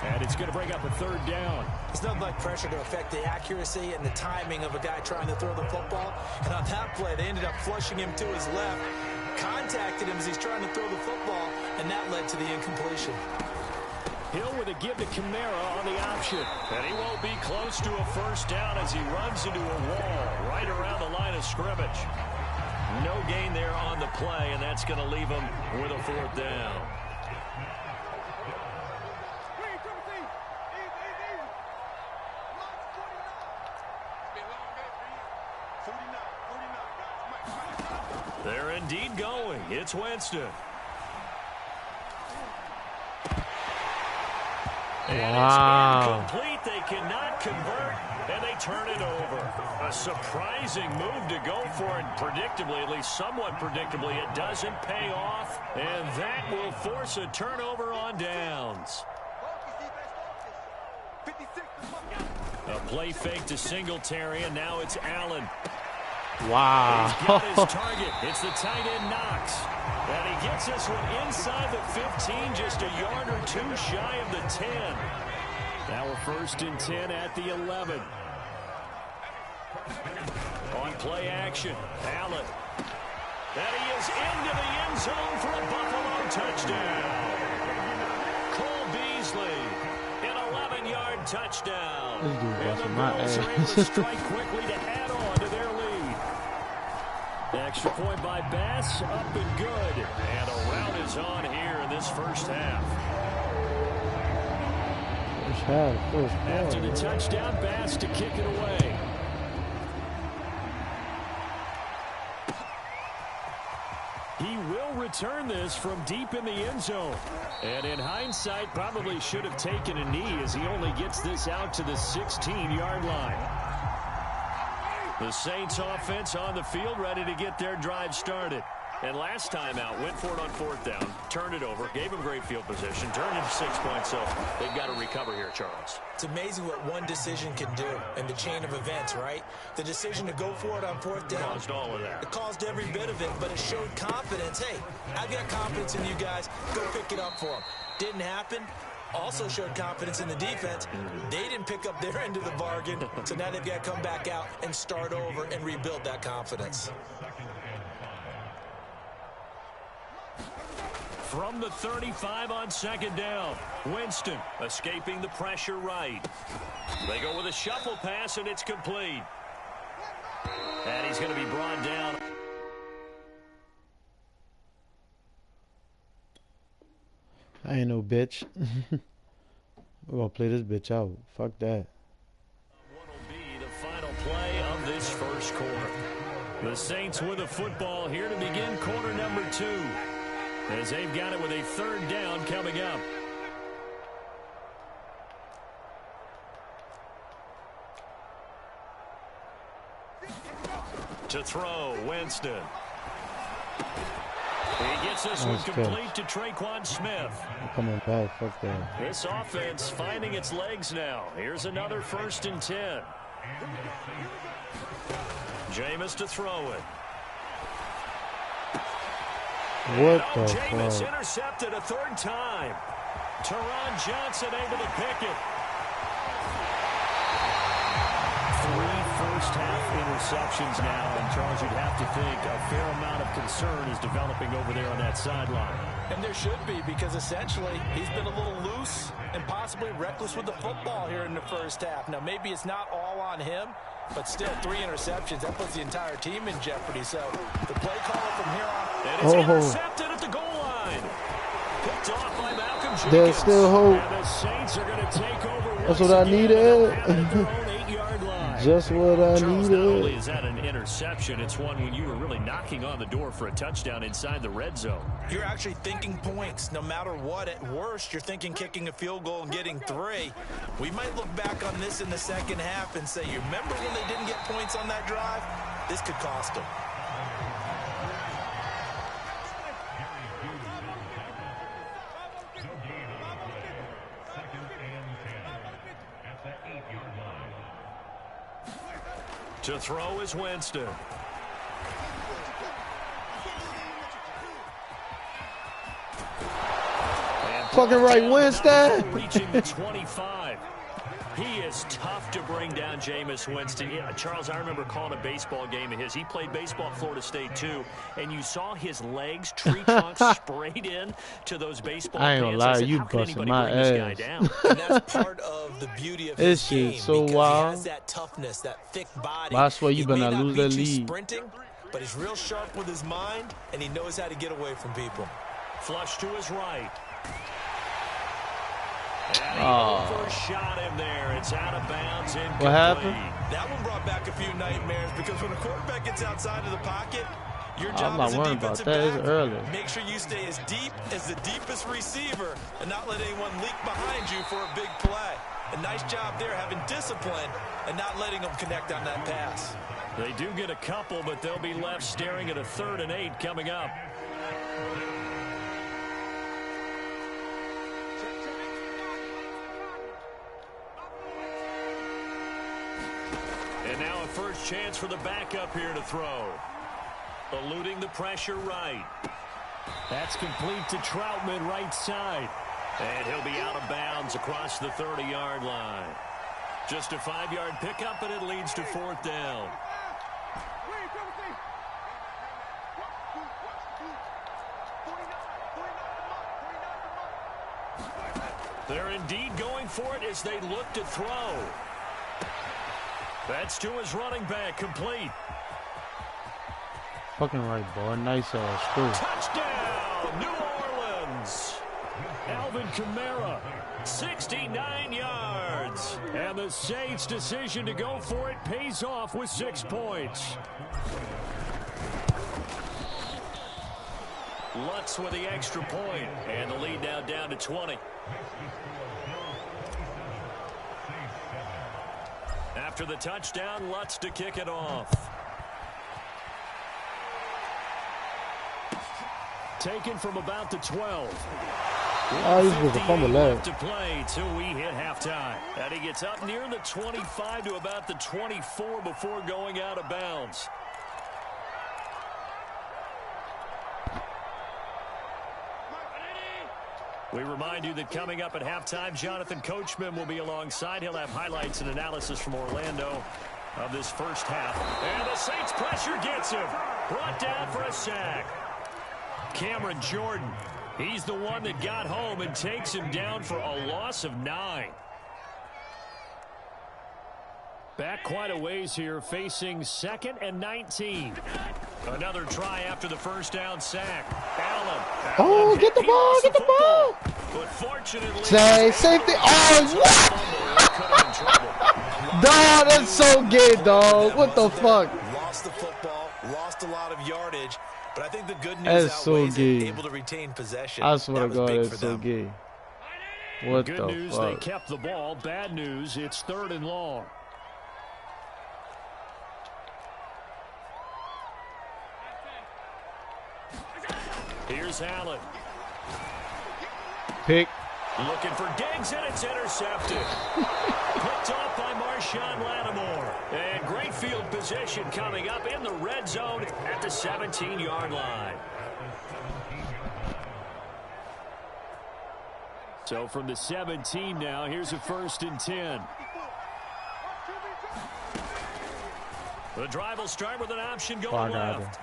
And it's going to bring up a 3rd down. It's nothing like pressure to affect the accuracy and the timing of a guy trying to throw the football. And on that play, they ended up flushing him to his left, contacted him as he's trying to throw the football, and that led to the incompletion. Hill with a give to Kamara on the option. And he won't be close to a 1st down as he runs into a wall right around the line of scrimmage. No gain there on the play, and that's going to leave him with a 4th down. They're indeed going. It's Winston. And it's incomplete. They cannot convert, and they turn it over. A surprising move to go for it. Predictably, at least somewhat predictably, it doesn't pay off, and that will force a turnover on downs. A play fake to Singletary, and now it's Allen. Wow. He's got his target. It's the tight end Knox. And he gets this one inside the 15, just a yard or 2 shy of the 10. Now we're 1st and 10 at the 11. On play action, Allen. And he is into the end zone for a Buffalo touchdown. Cole Beasley, an 11-yard touchdown. And the Bills are able to strike quickly to add on to their lead. Extra point by Bass, up and good. And a rout is on here in this first half. After the touchdown, Bass to kick it away. He will return this from deep in the end zone. And in hindsight, probably should have taken a knee as he only gets this out to the 16-yard line. The Saints offense on the field, ready to get their drive started. And last time out, went for it on 4th down, turned it over, gave him great field position, turned into 6 points, so they've got to recover here, Charles. It's amazing what one decision can do in the chain of events, right? The decision to go for it on 4th down. Caused all of that. It caused every bit of it, but it showed confidence. Hey, I've got confidence in you guys. Go pick it up for them. Didn't happen. Also showed confidence in the defense. They didn't pick up their end of the bargain, so now they've got to come back out and start over and rebuild that confidence. From the 35 on 2nd down, Winston escaping the pressure right. They go with a shuffle pass, and it's complete. And he's going to be brought down. I ain't no bitch. We're going to play this bitch out. Fuck that. What will be the final play of this first quarter? The Saints with a football here to begin quarter number 2. As they've got it with a 3rd down coming up. To throw, Winston. He gets this one complete to Traquan Smith. I'm coming back, fuck that. This offense finding its legs now. Here's another 1st and 10. Jameis to throw it. What the Jameis fuck? intercepted a 3rd time. Teron Johnson able to pick it. 3 first-half interceptions now, and Charles, you'd have to think a fair amount of concern is developing over there on that sideline. And there should be, because essentially he's been a little loose and possibly reckless with the football here in the first half. Now, maybe it's not all on him, but still 3 interceptions. That puts the entire team in jeopardy. So the play caller from here on. And it's intercepted at the goal line. Picked off by Malcolm Jenkins. There's still hope. And the Saints are going to take over. That's what I needed. Just what I Charles, not only needed. is that an interception, it's one when you were really knocking on the door for a touchdown inside the red zone. You're actually thinking points no matter what. At worst, you're thinking kicking a field goal and getting 3. We might look back on this in the second half and say, you remember when they didn't get points on that drive? This could cost them. To throw is Winston. Fucking right, Winston. Reaching the 25. He is tough to bring down, Jameis Winston. Yeah, Charles, I remember calling a baseball game of his. He played baseball at Florida State, too, and you saw his legs, tree trunks sprayed in to those baseball I ain't gonna lie, said, you how can busting anybody my bring this guy ass. down? And that's part of the beauty of This his game, shit so because wild. he has that toughness, that thick body. But I swear you He may better not not lose beat that you lead. sprinting, but he's real sharp with his mind, and he knows how to get away from people. Flush to his right. And he overshot him there. It's out of bounds. Incomplete. What happened? That one brought back a few nightmares, because when a quarterback gets outside of the pocket, your job I'm not as a worried about defensive that. It's back, early. make sure you stay as deep as the deepest receiver and not let anyone leak behind you for a big play. A nice job there having discipline and not letting them connect on that pass. They do get a couple, but they'll be left staring at a 3rd and 8 coming up. And now a first chance for the backup here to throw. Eluding the pressure right. That's complete to Troutman right side. And he'll be out of bounds across the 30-yard line. Just a 5-yard pickup, and it leads to 4th down. They're indeed going for it as they look to throw. That's to his running back, complete. Fucking right, boy. Nice screw. Touchdown, New Orleans. Alvin Kamara, 69 yards. And the Saints' decision to go for it pays off with 6 points. Lutz with the extra point, and the lead now down to 20. After the touchdown, Lutz to kick it off. Taken from about the 12. Oh, he's supposed to fumble that. To play till we hit halftime. And he gets up near the 25 to about the 24 before going out of bounds. We remind you that coming up at halftime, Jonathan Coachman will be alongside. He'll have highlights and analysis from Orlando of this first half. And the Saints pressure gets him. Brought down for a sack. Cameron Jordan, he's the one that got home and takes him down for a loss of 9. Back quite a ways here, facing 2nd and 19. Another try after the first down sack. Allen. Oh, get the ball, get the ball. But fortunately, safety. Oh, what? Dog, that's so good, dog. What the fuck? Lost the football, lost a lot of yardage, but I think the good news That's so outweighs it, good. able to retain possession. I swear to God, big that's for so them. good. What good the news, fuck? they kept the ball. Bad news, it's 3rd and long. Here's Allen. Pick. Looking for Diggs, and it's intercepted. Picked off by Marshawn Lattimore. And great field position coming up in the red zone at the 17-yard line. So from the 17 now, here's a 1st and 10. The drive will start with an option going left.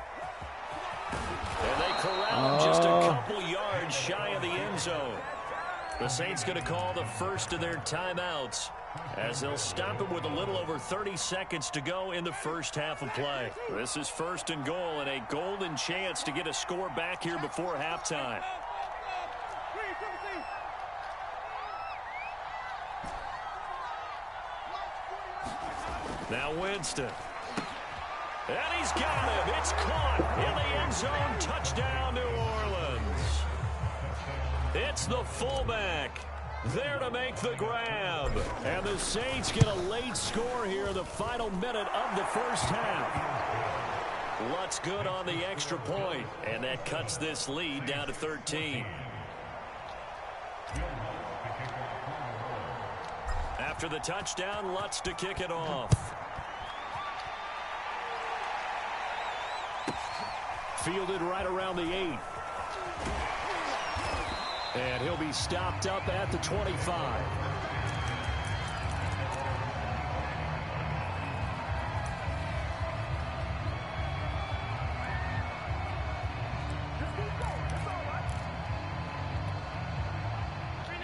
And they corral him just a couple yards shy of the end zone. The Saints going to call the first of their timeouts as they'll stop him with a little over 30 seconds to go in the first half of play. This is 1st and goal and a golden chance to get a score back here before halftime. Now Winston. And he's got him. It's caught in the end zone. Touchdown, New Orleans. It's the fullback there to make the grab. And the Saints get a late score here in the final minute of the first half. Lutz good on the extra point, and that cuts this lead down to 13. After the touchdown, Lutz to kick it off. Fielded right around the 8. And he'll be stopped up at the 25.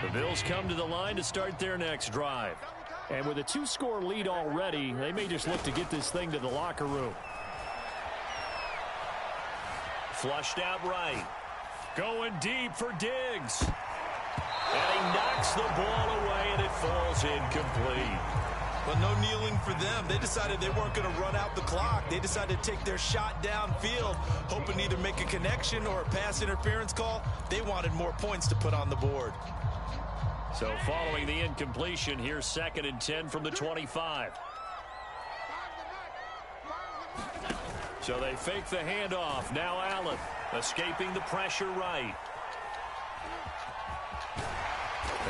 The Bills come to the line to start their next drive. And with a 2-score lead already, they may just look to get this thing to the locker room. Flushed out right. Going deep for Diggs. And he knocks the ball away, and it falls incomplete. But no kneeling for them. They decided they weren't going to run out the clock. They decided to take their shot downfield, hoping to either make a connection or a pass interference call. They wanted more points to put on the board. So following the incompletion, here's 2nd and 10 from the 25. So they fake the handoff. Now Allen escaping the pressure right.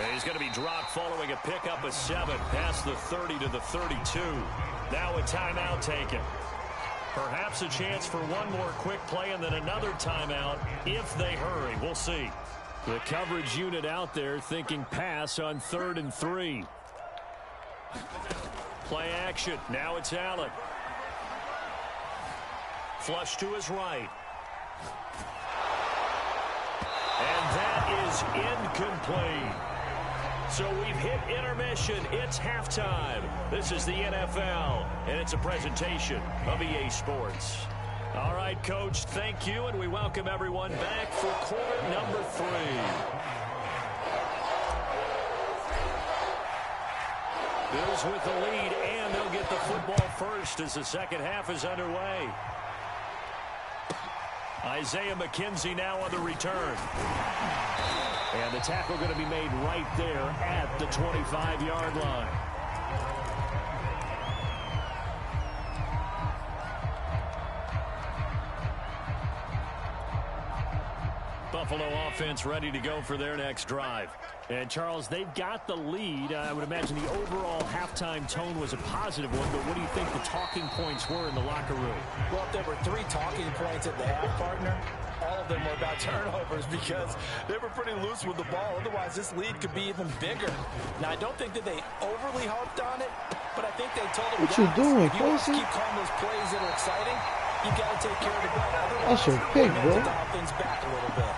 And he's going to be dropped following a pickup of 7 past the 30 to the 32. Now a timeout taken. Perhaps a chance for one more quick play and then another timeout if they hurry. We'll see. The coverage unit out there thinking pass on 3rd and 3. Play action. Now it's Allen. Flush to his right. And that is incomplete. So we've hit intermission. It's halftime. This is the NFL, and it's a presentation of EA Sports. All right, Coach, thank you, and we welcome everyone back for quarter number 3. Bills with the lead, and they'll get the football first as the second half is underway. Isaiah McKenzie now on the return. And the tackle going to be made right there at the 25-yard line. Buffalo offense ready to go for their next drive. And, Charles, they've got the lead. I would imagine the overall halftime tone was a positive one, but what do you think the talking points were in the locker room? Well, if there were 3 talking points at the half, partner, all of them were about turnovers because they were pretty loose with the ball. Otherwise, this lead could be even bigger. Now, I don't think that they overly harped on it, but I think they told them, what you doing, if you want to Quincy? keep calling those plays that are exciting, you got to take care of the ball. Otherwise, That's your pick, bro. dial things back a little bit.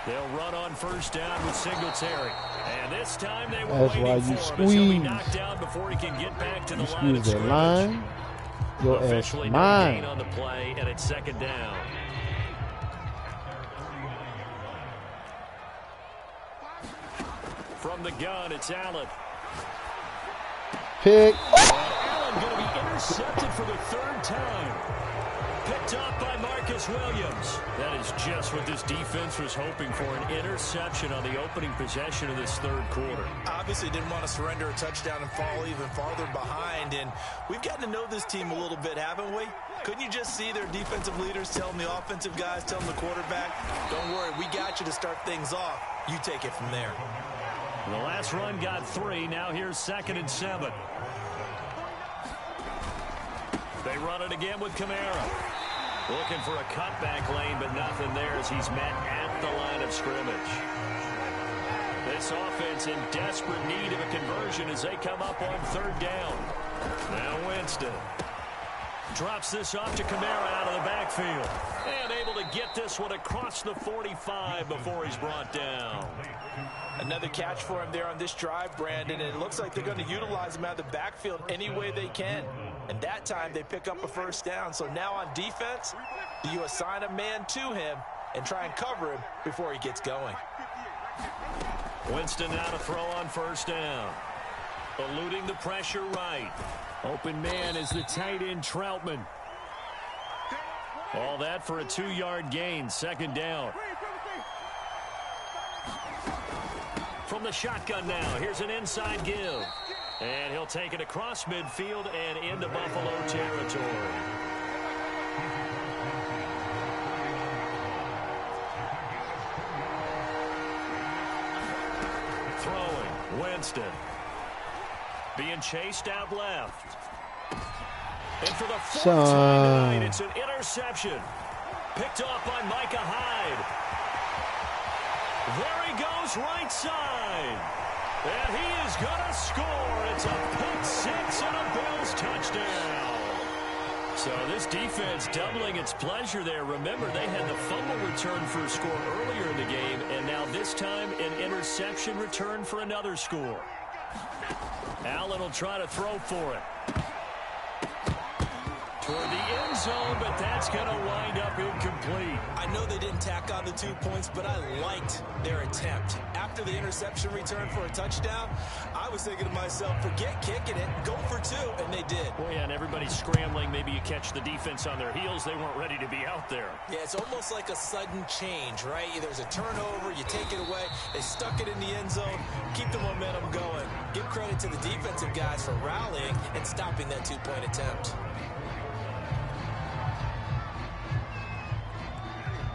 They'll run on first down with Singletary. And this time they were That's waiting why you for him as he'll be squeeze. knocked down before he can get back to the You line of squeeze that scrimmage. line. Your ass Officially no mine. gain on the play, and it's second down. From the gun, it's Allen. Pick. Allen going to be intercepted for the 3rd time. Picked up by Marcus Williams. That is just what this defense was hoping for, an interception on the opening possession of this 3rd quarter. Obviously didn't want to surrender a touchdown and fall even farther behind, and we've gotten to know this team a little bit, haven't we? Couldn't you just see their defensive leaders telling the offensive guys, telling the quarterback, don't worry, we got you to start things off. You take it from there. The last run got 3. Now here's 2nd and 7. They run it again with Kamara. Looking for a cutback lane, but nothing there as he's met at the line of scrimmage. This offense in desperate need of a conversion as they come up on 3rd down. Now Winston drops this off to Kamara out of the backfield. And able to get this one across the 45 before he's brought down. Another catch for him there on this drive, Brandon, and it looks like they're going to utilize him out of the backfield any way they can. And that time they pick up a 1st down. So now on defense, you assign a man to him and try and cover him before he gets going. Winston now to throw on 1st down. Eluding the pressure right. Open man is the tight end Troutman. All that for a 2-yard gain. 2nd down. From the shotgun now, here's an inside give. And he'll take it across midfield and into Buffalo territory. Throwing, Winston. Being chased out left. And for the 4th time tonight, it's an interception. Picked off by Micah Hyde. There he goes, right side. And he is going to score. It's a pick-6 and a Bills touchdown. So this defense doubling its pleasure there. Remember, they had the fumble return for a score earlier in the game, and now this time an interception return for another score. Allen will try to throw for it. Toward the end zone, but that's going to wind up incomplete. I know they didn't tack on the 2 points, but I liked their attempt. After the interception return for a touchdown, I was thinking to myself, forget kicking it, go for 2, and they did. Well, yeah, and everybody's scrambling. Maybe you catch the defense on their heels. They weren't ready to be out there. Yeah, it's almost like a sudden change, right? There's a turnover, you take it away, they stuck it in the end zone, keep the momentum going. Give credit to the defensive guys for rallying and stopping that 2-point attempt.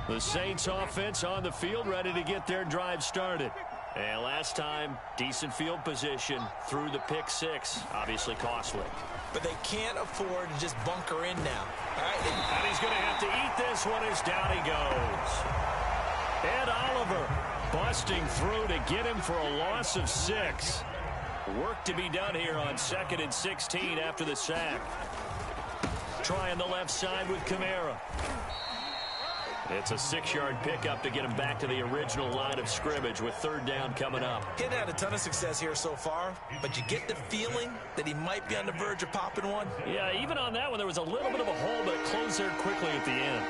The Saints offense on the field, ready to get their drive started. And last time, decent field position through the pick-6, obviously costly. But they can't afford to just bunker in now. All right? And he's going to have to eat this one as down he goes. Ed Oliver busting through to get him for a loss of 6. Work to be done here on 2nd and 16 after the sack. Trying the left side with Kamara. It's a 6-yard pickup to get him back to the original line of scrimmage with 3rd down coming up. He hadn't had a ton of success here so far, but you get the feeling that he might be on the verge of popping one. Yeah, even on that one, there was a little bit of a hole, but it closed there quickly at the end.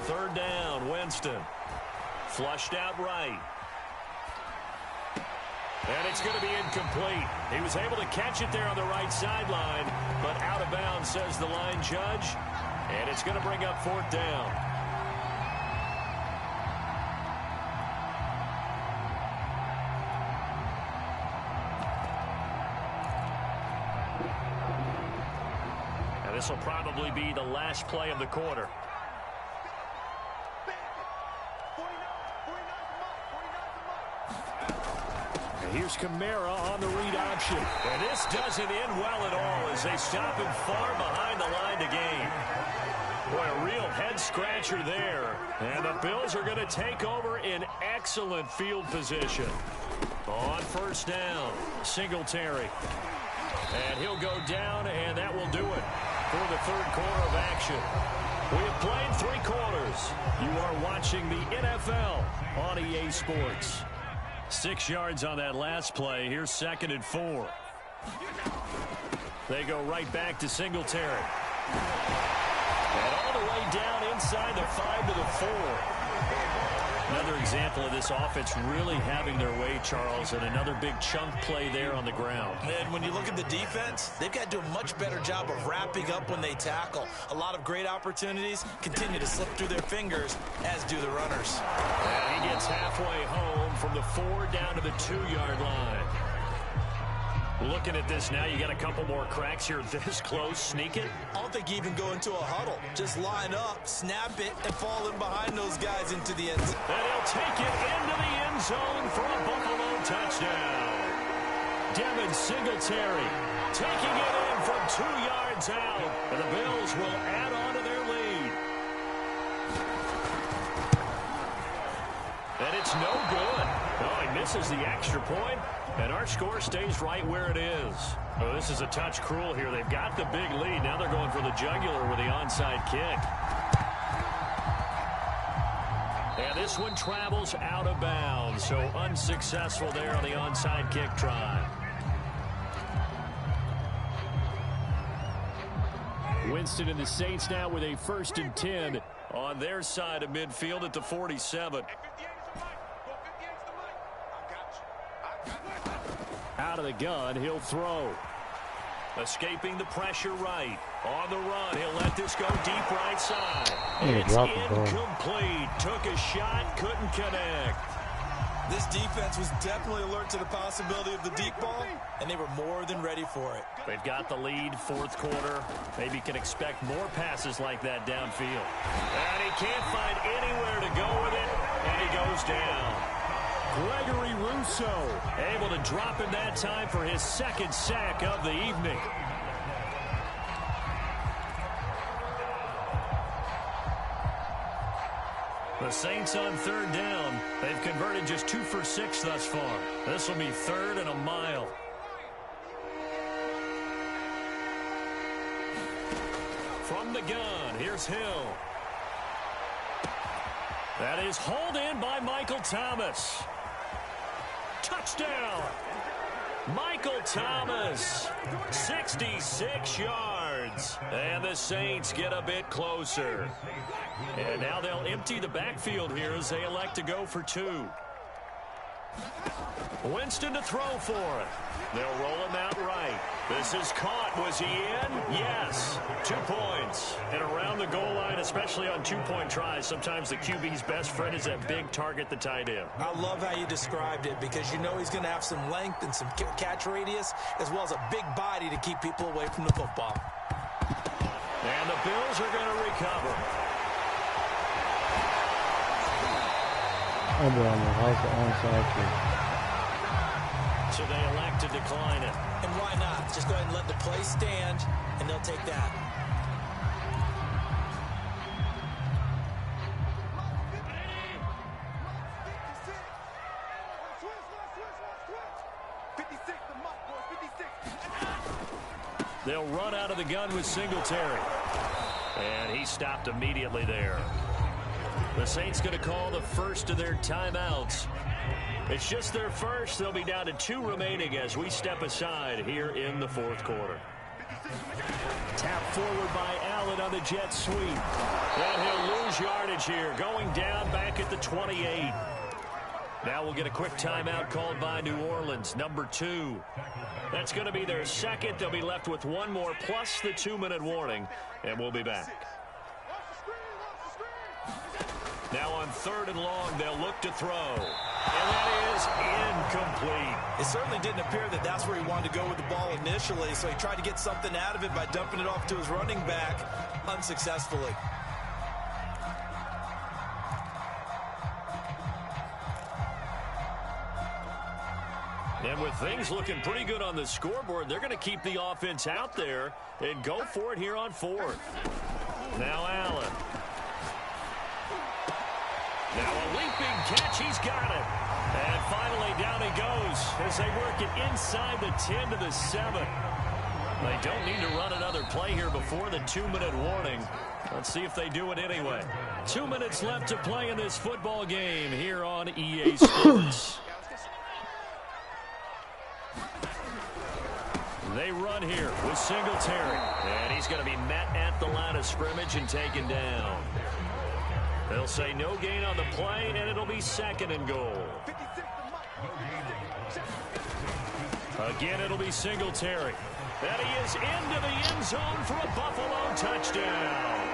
third down. Winston. Flushed out right. And it's going to be incomplete. He was able to catch it there on the right sideline, but out of bounds, says the line judge. And it's going to bring up fourth down. And this will probably be the last play of the quarter. Here's Kamara on the read option. And this doesn't end well at all as they stop him far behind the line to gain. Boy, a real head-scratcher there. And the Bills are going to take over in excellent field position. On first down, Singletary. And he'll go down, and that will do it for the third quarter of action. We have played 3 quarters. You are watching the NFL on EA Sports. 6 yards on that last play. Here's 2nd and 4. They go right back to Singletary. And all the way down inside the 5 to the 4. Another example of this offense really having their way, Charles, and another big chunk play there on the ground. And when you look at the defense, they've got to do a much better job of wrapping up when they tackle. A lot of great opportunities continue to slip through their fingers, as do the runners. And he gets halfway home from the 4 down to the 2-yard line. Looking at this now, you got a couple more cracks here this close. Sneak it. I don't think you even go into a huddle. Just line up, snap it, and fall in behind those guys into the end zone. And he'll take it into the end zone for a Buffalo touchdown. Devin Singletary taking it in from 2 yards out. And the Bills will add on to their lead. And it's no good. Oh, he misses the extra point. And our score stays right where it is. Oh, this is a touch cruel here. They've got the big lead. Now they're going for the jugular with the onside kick. And this one travels out of bounds. So unsuccessful there on the onside kick try. Winston and the Saints now with a 1st and 10 on their side of midfield at the 47. Out of the gun, he'll throw. Escaping the pressure right. On the run, he'll let this go deep right side. It's incomplete. Took a shot, couldn't connect. This defense was definitely alert to the possibility of the deep ball, and they were more than ready for it. They've got the lead, 4th quarter. Maybe can expect more passes like that downfield. And he can't find anywhere to go with it, and he goes down. Gregory Rousseau able to drop him that time for his 2nd sack of the evening. The Saints on 3rd down. They've converted just 2 for 6 thus far. This will be 3rd and a mile. From the gun, here's Hill. That is hauled in by Michael Thomas. Touchdown! Michael Thomas, 66 yards. And the Saints get a bit closer. And now they'll empty the backfield here as they elect to go for 2. Winston to throw for it. They'll roll him out right. This is caught. Was he in? Yes. 2 points. And around the goal line, especially on 2-point tries, sometimes the QB's best friend is that big target, the tight end. I love how you described it because you know he's going to have some length and some catch radius as well as a big body to keep people away from the football. And the Bills are going to recover. How's the onside kick? So they elect to decline it. And why not? Just go ahead and let the play stand, and they'll take that. They'll run out of the gun with Singletary. And he stopped immediately there. The Saints going to call the first of their timeouts. It's just their first. They'll be down to 2 remaining as we step aside here in the 4th quarter. Tap forward by Allen on the jet sweep. And he'll lose yardage here, going down back at the 28. Now we'll get a quick timeout called by New Orleans, number 2. That's going to be their second. They'll be left with one more, plus the 2-minute warning, and we'll be back. Now on 3rd and long, they'll look to throw. And that is incomplete. It certainly didn't appear that that's where he wanted to go with the ball initially, so he tried to get something out of it by dumping it off to his running back unsuccessfully. And with things looking pretty good on the scoreboard, they're going to keep the offense out there and go for it here on 4th. Now Allen. Now a leaping catch. He's got it. And finally down he goes as they work it inside the 10 to the 7. They don't need to run another play here before the 2-minute warning. Let's see if they do it anyway. 2 minutes left to play in this football game here on EA Sports. They run here with Singletary. And he's going to be met at the line of scrimmage and taken down. They'll say no gain on the play, and it'll be 2nd and goal. Again, it'll be Singletary. And he is into the end zone for a Buffalo touchdown.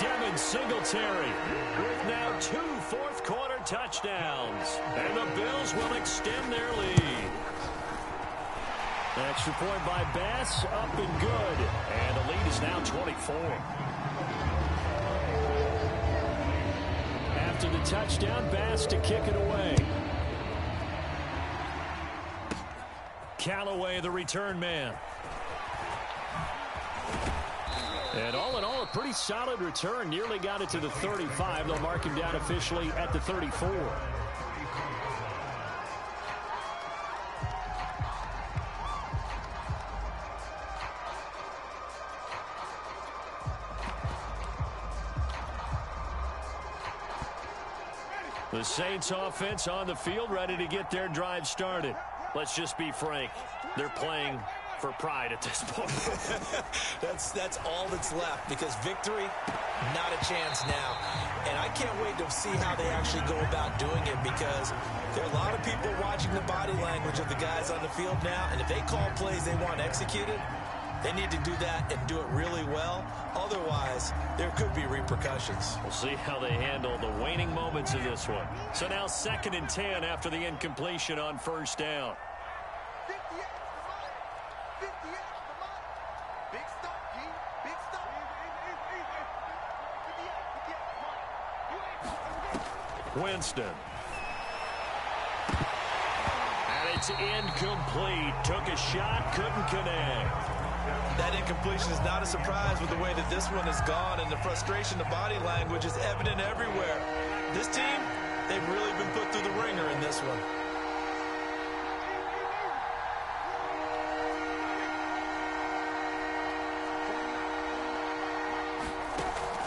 Devin Singletary with now 2 fourth-quarter touchdowns. And the Bills will extend their lead. Extra point by Bass, up and good. And the lead is now 24. After the touchdown, Bass to kick it away. Callaway, the return man. And all in all, a pretty solid return. Nearly got it to the 35. They'll mark him down officially at the 34. The Saints offense on the field, ready to get their drive started. Let's just be frank. They're playing for pride at this point. That's all that's left, because victory, not a chance now. And I can't wait to see how they actually go about doing it, because there are a lot of people watching the body language of the guys on the field now, and if they call plays they want executed, they need to do that and do it really well. Otherwise, there could be repercussions. We'll see how they handle the waning moments of this one. So now 2nd and 10 after the incompletion on 1st down. Winston. And it's incomplete. Took a shot, couldn't connect. That incompletion is not a surprise with the way that this one has gone, and the frustration, the body language is evident everywhere. This team, they've really been put through the ringer in this one.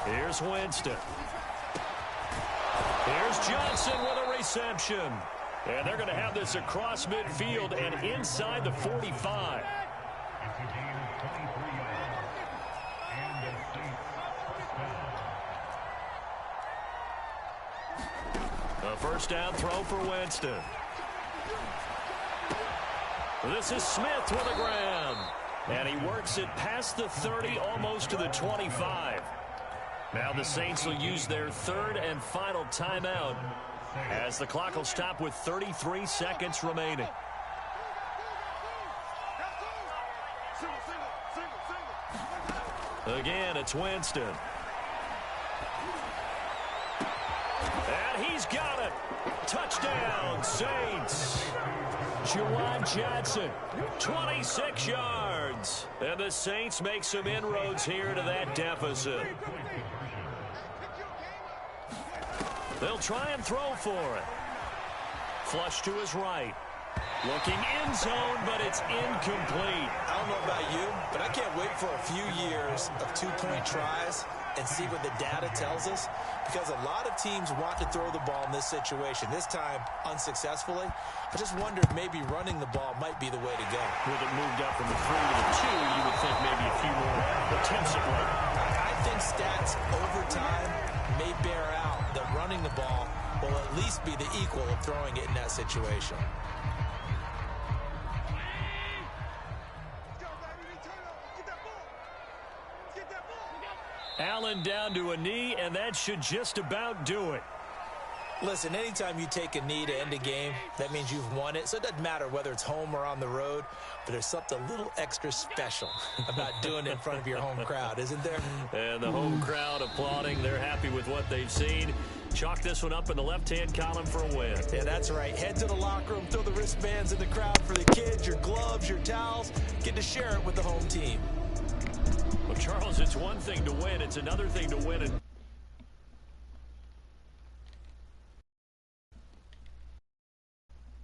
Here's Winston. Here's Johnson with a reception. And they're going to have this across midfield and inside the 45. A first down throw for Winston. This is Smith with the ground. And he works it past the 30, almost to the 25. Now the Saints will use their 3rd and final timeout as the clock will stop with 33 seconds remaining. Again, it's Winston. And he's got it. Touchdown, Saints. Juwan Johnson, 26 yards. And the Saints make some inroads here to that deficit. They'll try and throw for it. Flush to his right. Looking end zone, but it's incomplete. I don't know about you, but I can't wait for a few years of 2-point tries and see what the data tells us, because a lot of teams want to throw the ball in this situation, this time unsuccessfully. I just wonder if maybe running the ball might be the way to go. With it moved up from the 3 to the 2, you would think maybe a few more attempts it late. I think stats over time may bear out that running the ball will at least be the equal of throwing it in that situation. Allen down to a knee, and that should just about do it. Listen, anytime you take a knee to end a game, that means you've won it. So it doesn't matter whether it's home or on the road, but there's something a little extra special about doing it in front of your home crowd, isn't there? And the home crowd applauding. They're happy with what they've seen. Chalk this one up in the left-hand column for a win. Yeah, that's right. Head to the locker room, throw the wristbands in the crowd for the kids, your gloves, your towels. Get to share it with the home team. Well, Charles, it's one thing to win. It's another thing to win and